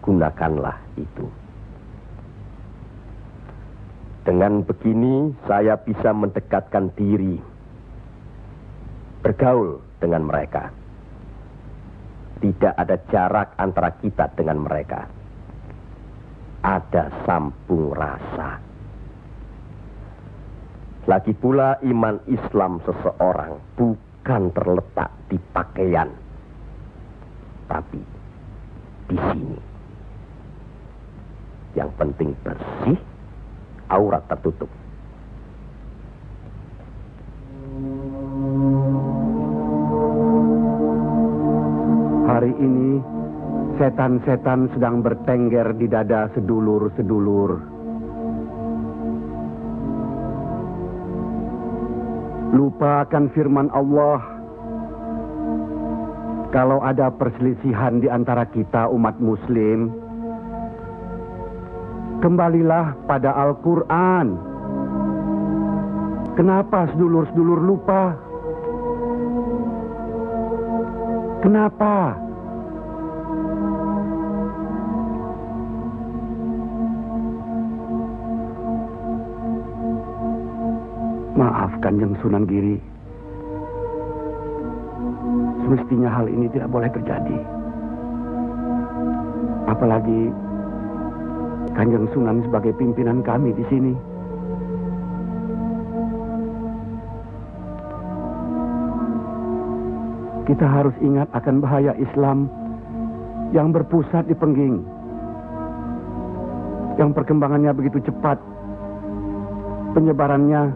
Gunakanlah itu. Dengan begini saya bisa mendekatkan diri, bergaul dengan mereka. Tidak ada jarak antara kita dengan mereka. Ada sambung rasa. Lagi pula iman Islam seseorang bukan terletak di pakaian, tapi di sini. Yang penting bersih, aurat tertutup. Hari ini setan-setan sedang bertengger di dada sedulur-sedulur. Lupa akan firman Allah. Kalau ada perselisihan di antara kita umat muslim, kembalilah pada Al-Quran. Kenapa sedulur-sedulur lupa? Kenapa? Maaf Kanjeng Sunan Giri. Semestinya hal ini tidak boleh terjadi. Apalagi Kanjeng Sunan sebagai pimpinan kami di sini. Kita harus ingat akan bahaya Islam yang berpusat di Pengging, yang perkembangannya begitu cepat, penyebarannya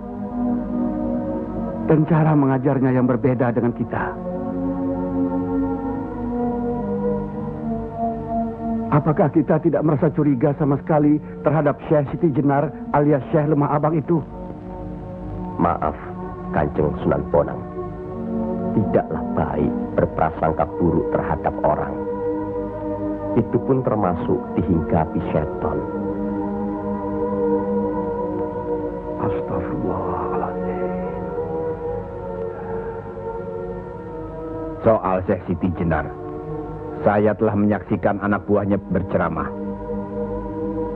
dan cara mengajarnya yang berbeda dengan kita. Apakah kita tidak merasa curiga sama sekali terhadap Syekh Siti Jenar alias Syekh Lemah Abang itu? Maaf, Kanjeng Sunan Bonang. Tidaklah baik berprasangka buruk terhadap orang. Itu pun termasuk dihinggapi setan. Astagfirullahaladzim. Soal Syekh Siti Jenar, saya telah menyaksikan anak buahnya berceramah.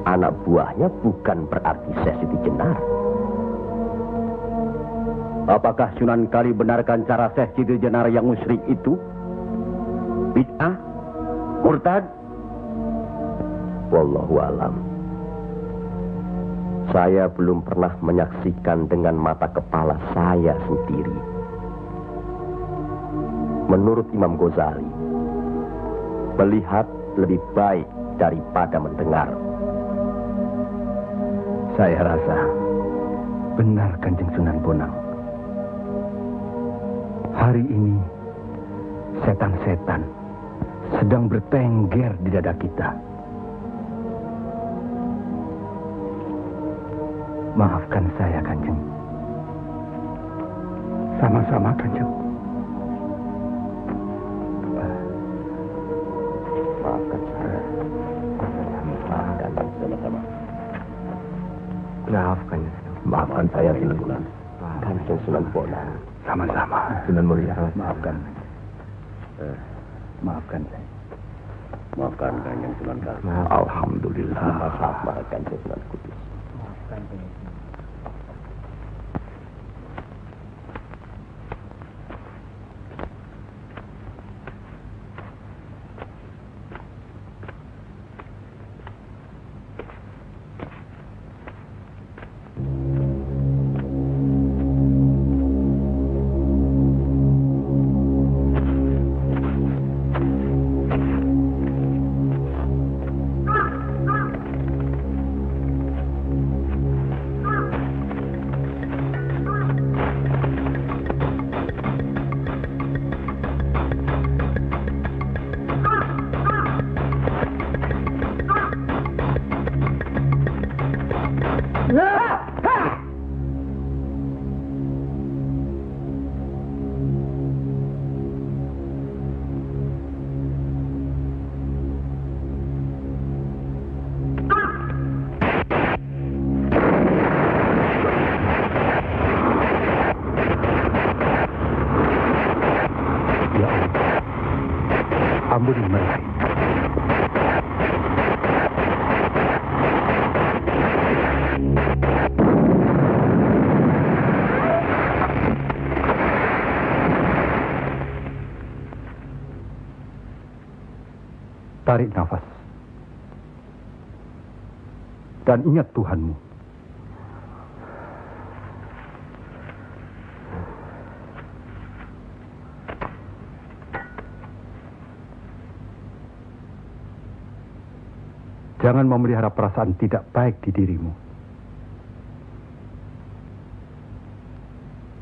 Anak buahnya bukan berarti Syekh Siti Jenar. Apakah Sunan Kali benarkan cara Syekh Siti Jenar yang musyrik itu? Bid'ah? Murtad? Wallahu alam. Saya belum pernah menyaksikan dengan mata kepala saya sendiri. Menurut Imam Ghazali, melihat lebih baik daripada mendengar. Saya rasa benar Kanjeng Sunan Bonang. Hari ini setan-setan sedang bertengger di dada kita. Maafkan saya, Kanjeng. Sama-sama, Kanjeng. Maafkan saya. Maafkan sama-sama. Maafkan saya, Sunan. Kanjeng Sunan Bonang. Sama-sama. Sunan Muria. Maafkan. Maafkan saya. Maafkan Kanjeng Sunan Kudus. Alhamdulillah. Maafkan Kanjeng Sunan Kudus. Maafkan saya. Ampuni mereka. Tarik nafas. Dan ingat Tuhanmu. Jangan memelihara perasaan tidak baik di dirimu.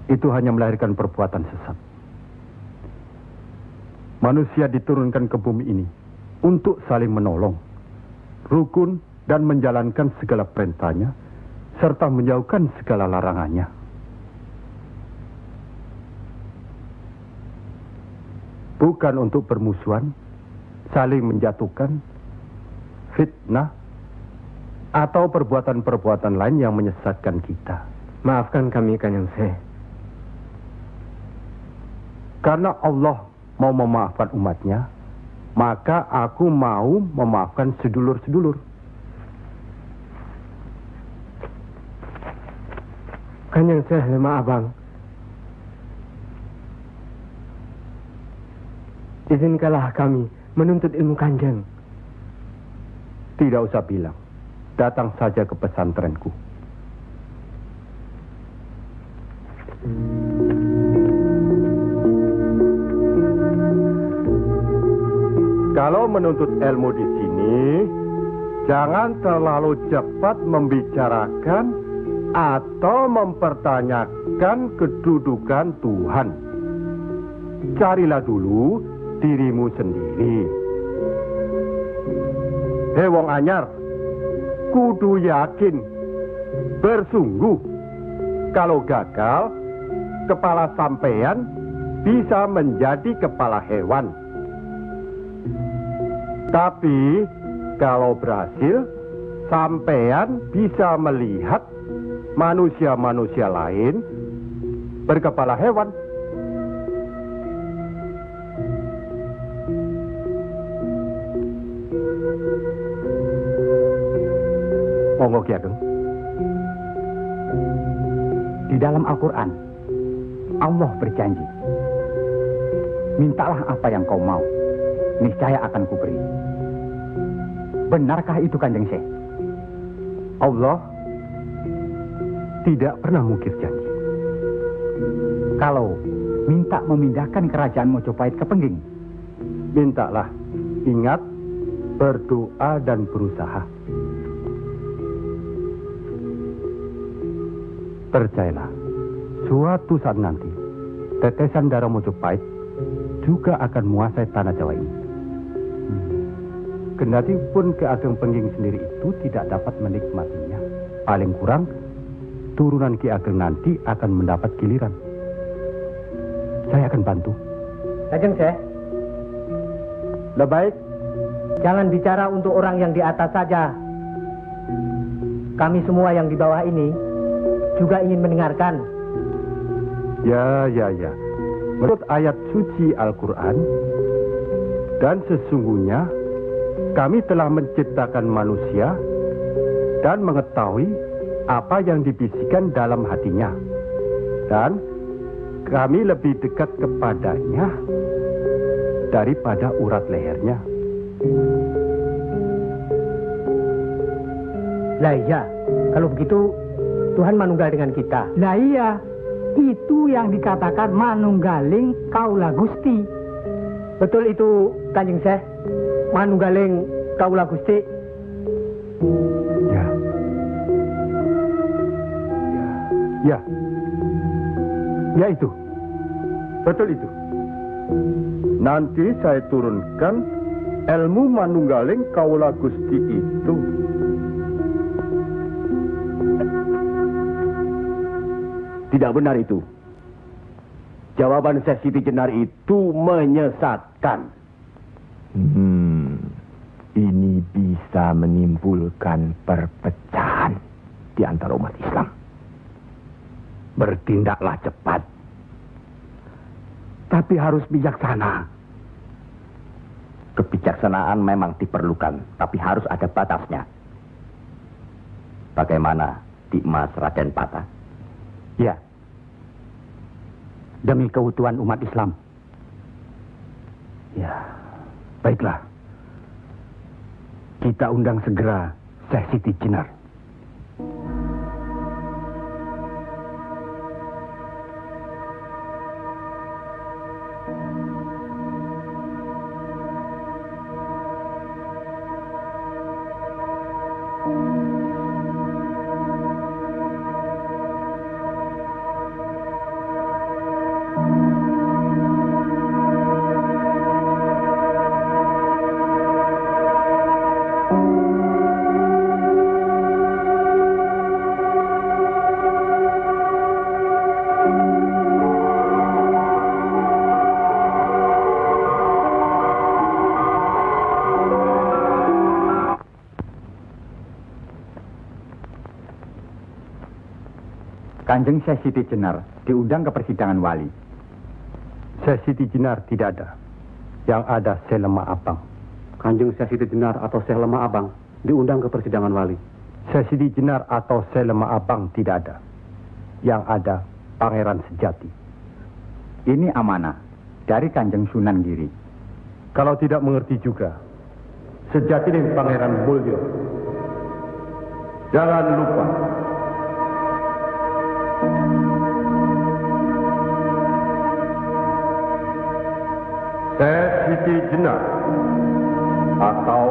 Itu hanya melahirkan perbuatan sesat. Manusia diturunkan ke bumi ini untuk saling menolong, rukun, dan menjalankan segala perintahnya, serta menjauhkan segala larangannya. Bukan untuk bermusuhan, saling menjatuhkan, fitnah, atau perbuatan-perbuatan lain yang menyesatkan kita. Maafkan kami, Kanjeng Syekh. Karena Allah mau memaafkan umatnya, maka aku mau memaafkan sedulur-sedulur. Kanjeng Syekh lemah abang. Izinkanlah kami menuntut ilmu Kanjeng. Tidak usah bilang. Datang saja ke pesantrenku. Kalau menuntut ilmu di sini, jangan terlalu cepat membicarakan atau mempertanyakan kedudukan Tuhan. Carilah dulu dirimu sendiri. Hei wong anyar, kudu yakin, bersungguh. Kalau gagal, kepala sampean bisa menjadi kepala hewan. Tapi kalau berhasil, sampean bisa melihat manusia-manusia lain berkepala hewan. Monggo Ki Ageng. Di dalam Al-Quran, Allah berjanji, mintalah apa yang kau mau, niscaya akan kuberi. Benarkah itu, Kanjeng Syekh? Allah tidak pernah mungkir janji. Kalau minta memindahkan kerajaan Mojopahit ke Pengging, Mintalah. Ingat, berdoa dan berusaha. Percayalah, suatu saat nanti, tetesan darah Mojopahit juga akan menguasai tanah Jawa ini. Kendati pun Ki Ageng Pengging sendiri itu tidak dapat menikmatinya, paling kurang turunan Ki Ageng nanti akan mendapat giliran. Saya akan bantu. Kanjeng Syekh, Baik, jangan bicara untuk orang yang di atas saja. Kami semua yang di bawah ini juga ingin mendengarkan. ya. Menurut ayat suci Al-Quran, dan sesungguhnya kami telah menciptakan manusia dan mengetahui apa yang dibisikkan dalam hatinya. Dan kami lebih dekat kepadanya daripada urat lehernya. Lah iya, kalau begitu Tuhan manunggal dengan kita. Lah iya, itu yang dikatakan manunggaling kaula Gusti. Betul itu, Kanjeng Syekh. Manunggaling kaula Gusti. Ya itu. Betul itu. Nanti saya turunkan ilmu manunggaling kaula Gusti itu. Tidak benar itu. Jawaban Syekh Siti Jenar itu menyesatkan. Ini bisa menimbulkan perpecahan di antara umat Islam. bertindaklah cepat. Tapi harus bijaksana. Kebijaksanaan memang diperlukan, tapi harus ada batasnya. Bagaimana di Mas Raden Patah? Ya. Demi keutuhan umat Islam. Ya, baiklah. Kita undang segera Syekh Siti Jenar. Kanjeng Syekh Siti Jenar diundang ke persidangan wali. Syekh Siti Jenar tidak ada. Yang ada Syekh Lemah Abang. Kanjeng Syekh Siti Jenar atau Syekh Lemah Abang diundang ke persidangan wali. Syekh Siti Jenar atau Syekh Lemah Abang tidak ada. Yang ada Pangeran Sejati. Ini amanah dari Kanjeng Sunan Giri. Kalau tidak mengerti juga, Sejati dan Pangeran Mulyo. Jangan lupa. Syekh Siti Jenar atau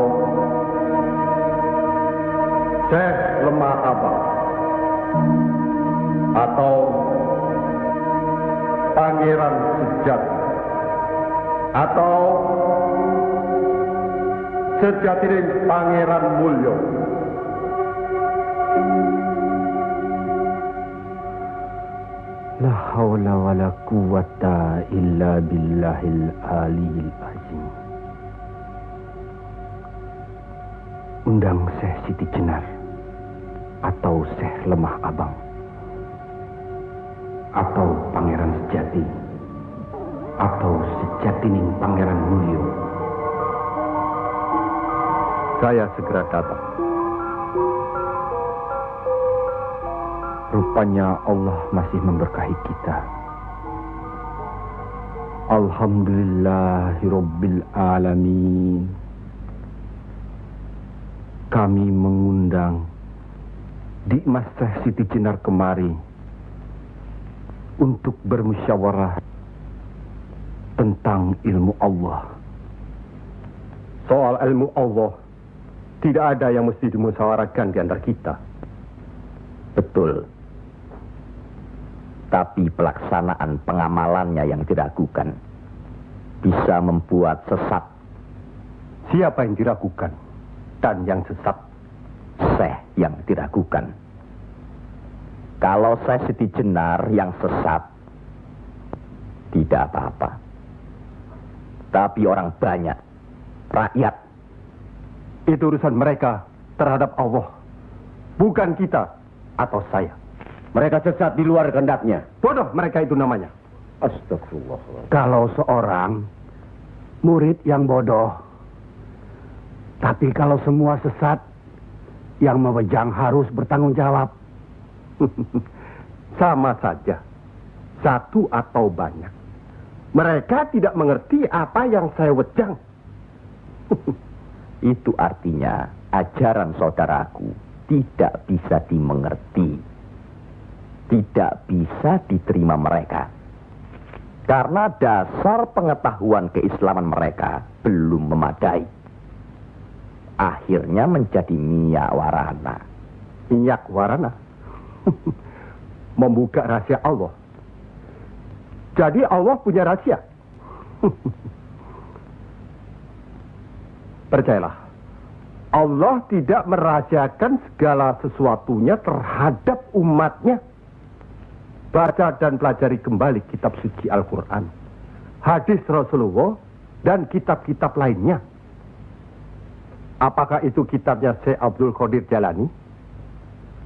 Syekh Lemah Abang atau Pangeran Sejati atau Sejati dan Pangeran Mulyo. La haula wa la quwata illa billahil aliyil azim. Undang Syekh Siti Jenar atau Syekh Lemah Abang atau Pangeran Sejati atau Sejatining Pangeran Mulyo. Saya segera datang. Rupanya Allah masih memberkahi kita. Alhamdulillahirabbil alamin. Kami mengundang Dikmas Syekh Siti Jenar kemari untuk bermusyawarah tentang ilmu Allah. Soal ilmu Allah, tidak ada yang mesti dimusyawarahkan di antara kita. Betul. Tapi pelaksanaan pengamalannya yang diragukan bisa membuat sesat. Siapa yang diragukan dan yang sesat? Syekh yang diragukan. Kalau Syekh Siti Jenar yang sesat, tidak apa-apa. Tapi orang banyak, rakyat, itu urusan mereka terhadap Allah, bukan kita atau saya. Mereka sesat di luar kehendaknya. Bodoh mereka itu namanya. Astagfirullah. Kalau seorang murid yang bodoh, tapi kalau semua sesat, yang mewegang harus bertanggung jawab. Sama saja, satu atau banyak. Mereka tidak mengerti apa yang saya wejang. Itu artinya ajaran saudaraku tidak bisa dimengerti, tidak bisa diterima mereka. Karena dasar pengetahuan keislaman mereka belum memadai. Akhirnya menjadi miyak warana. Minyak warana? Membuka rahasia Allah. Jadi Allah punya rahasia. Percayalah, Allah tidak merahasiakan segala sesuatunya terhadap umatnya. Baca dan pelajari kembali kitab suci Al-Quran, hadis Rasulullah, dan kitab-kitab lainnya. Apakah itu kitabnya Syekh Abdul Qadir Jalani,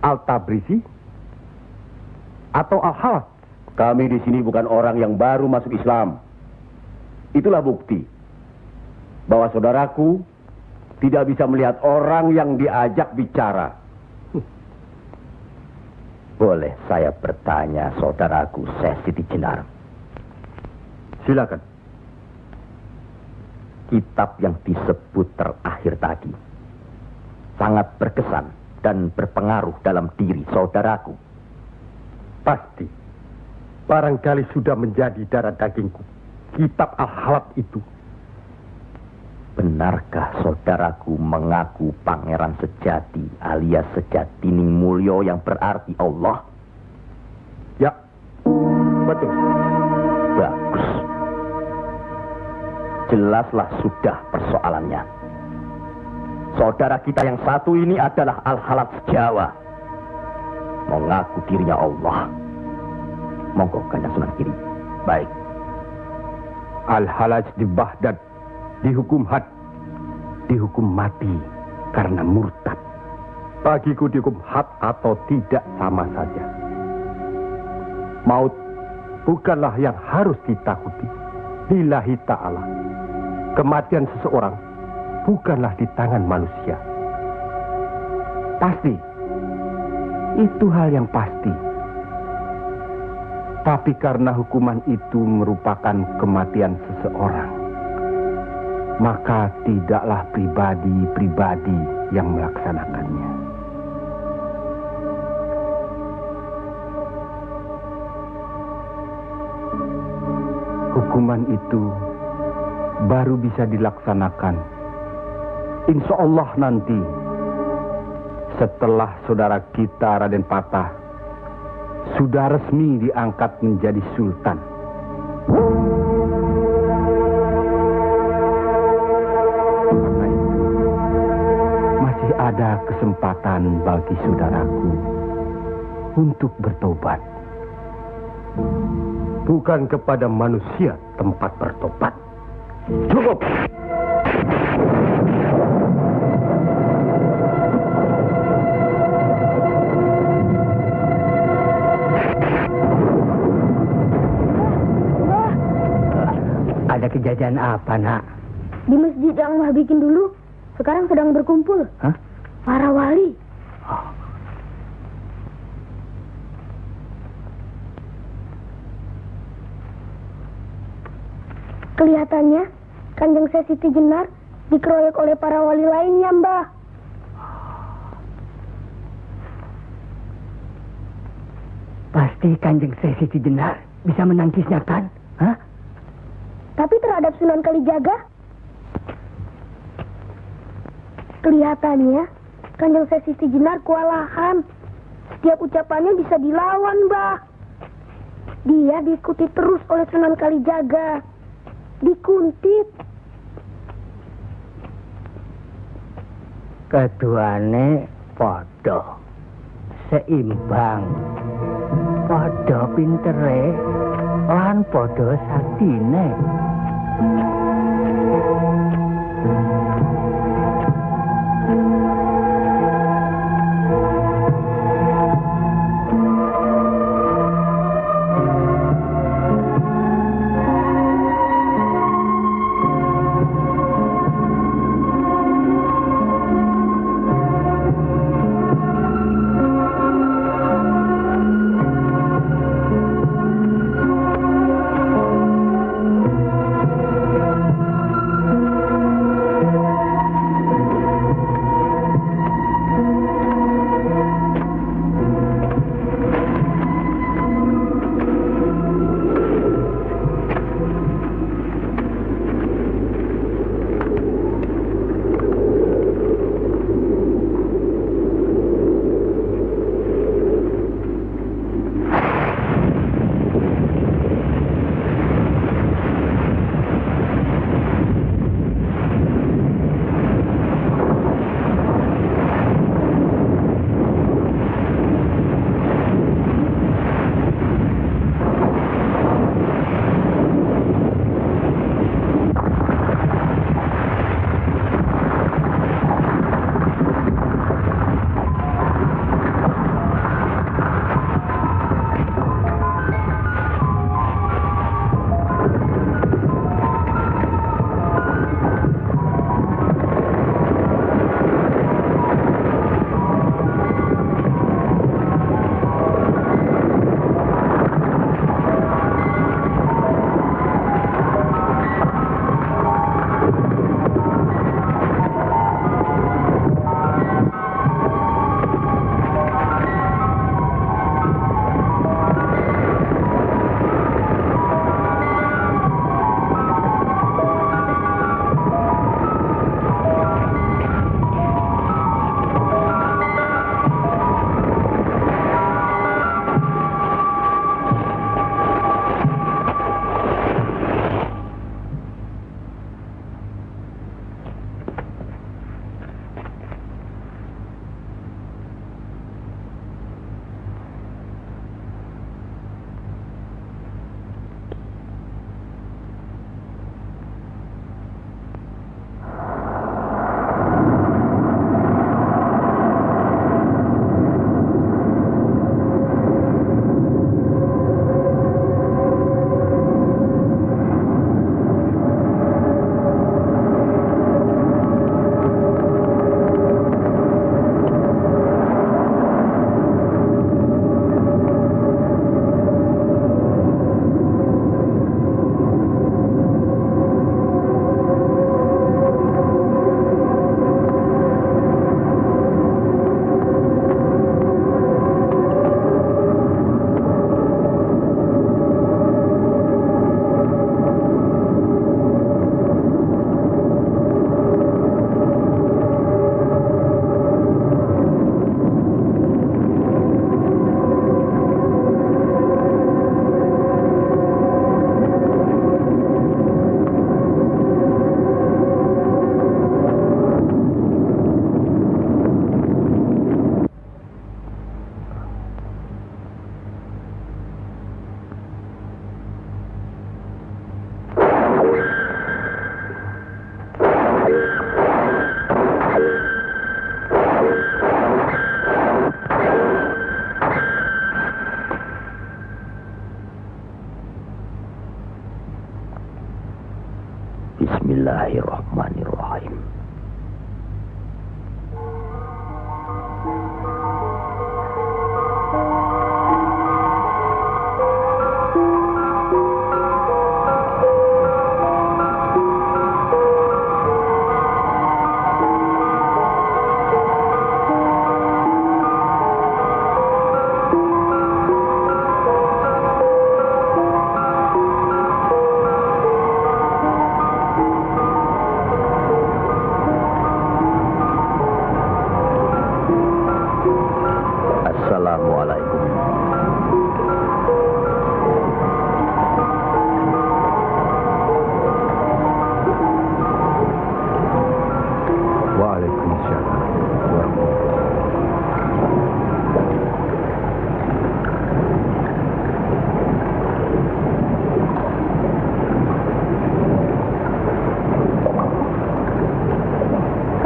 Al-Tabrisi, atau Al-Halas? Kami di sini bukan orang yang baru masuk Islam. Itulah bukti bahwa saudaraku tidak bisa melihat orang yang diajak bicara. Boleh saya bertanya, saudaraku Syekh Siti Jenar? Silakan. Kitab yang disebut terakhir tadi sangat berkesan dan berpengaruh dalam diri saudaraku. Pasti. Barangkali sudah menjadi darah dagingku. Kitab Al-Halat itu. Benarkah saudaraku mengaku pangeran sejati alias Sejatining Mulyo yang berarti Allah? Ya, betul. Bagus. Jelaslah sudah persoalannya. Saudara kita yang satu ini adalah Al-Halat Jawa. Mengaku dirinya Allah. Monggo Kanjeng Sunan Giri. Baik. Al-Halaj di Baghdad dihukum had, dihukum mati karena murtad. Bagiku dihukum had atau tidak sama saja. Maut bukanlah yang harus ditakuti. Lillahi ta'ala. Kematian seseorang bukanlah di tangan manusia. Pasti. Itu hal yang pasti. Tapi karena hukuman itu merupakan kematian seseorang, maka tidaklah pribadi-pribadi yang melaksanakannya. Hukuman itu baru bisa dilaksanakan, insya Allah nanti, setelah saudara kita Raden Patah sudah resmi diangkat menjadi sultan. Karena itu, masih ada kesempatan bagi saudaraku untuk bertobat. Bukan kepada manusia tempat bertobat. Cukup! Ada kejadian apa, Nak? Di masjid yang Mbah bikin dulu, sekarang sedang berkumpul. Hah? Para wali. Kelihatannya Kanjeng Siti Jenar dikeroyok oleh para wali lainnya, Mbah. Pasti Kanjeng Siti Jenar bisa menangkisnya, kan? Hah? Tapi terhadap Sunan Kalijaga, kelihatannya Kanjeng Siti Jenar kewalahan. Setiap ucapannya bisa dilawan, Mbah. Dia diikuti terus oleh Sunan Kalijaga. Dikuntit. Keduane padha seimbang, padha pintere lan padha saktine.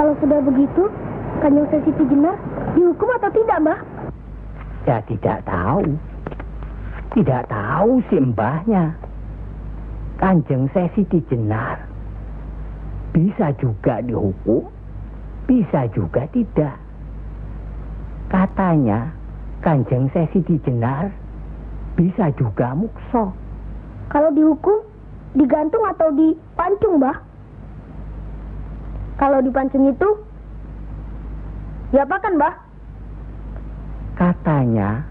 Kalau sudah begitu, Kanjeng Syekh Siti Jenar dihukum atau tidak, Mbah? Ya tidak tahu. Tidak tahu si mbahnya. Kanjeng Syekh Siti Jenar bisa juga dihukum, bisa juga tidak. Katanya Kanjeng Syekh Siti Jenar bisa juga mukso. Kalau dihukum, digantung atau dipancung, Mbah? Kalau dipancung itu, diapakan, Mbah? Katanya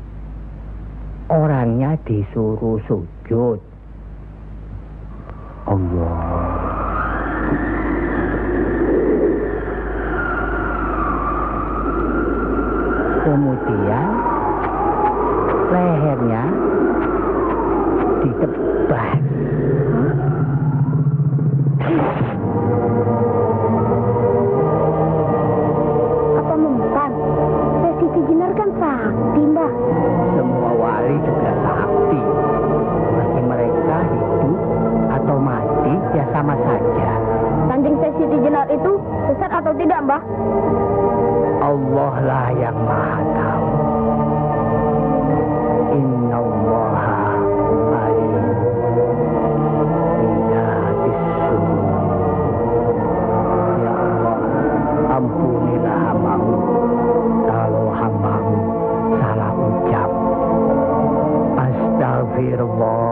orangnya disuruh sujud. Allah. Kemudian lehernya ditebas. Apa membukan? Syekh Siti Jenar kan sakti, Mbah. Semua wali juga sakti. Bagi mereka hidup atau mati ya sama saja. Kanjeng Syekh Siti Jenar itu sesat atau tidak, Mbah? Allah lah yang maha tahu. Inna allaha alim bidatis sudur. Ya Allah, ampunilah hambamu kalau hambamu salah ucap. Astagfirullah.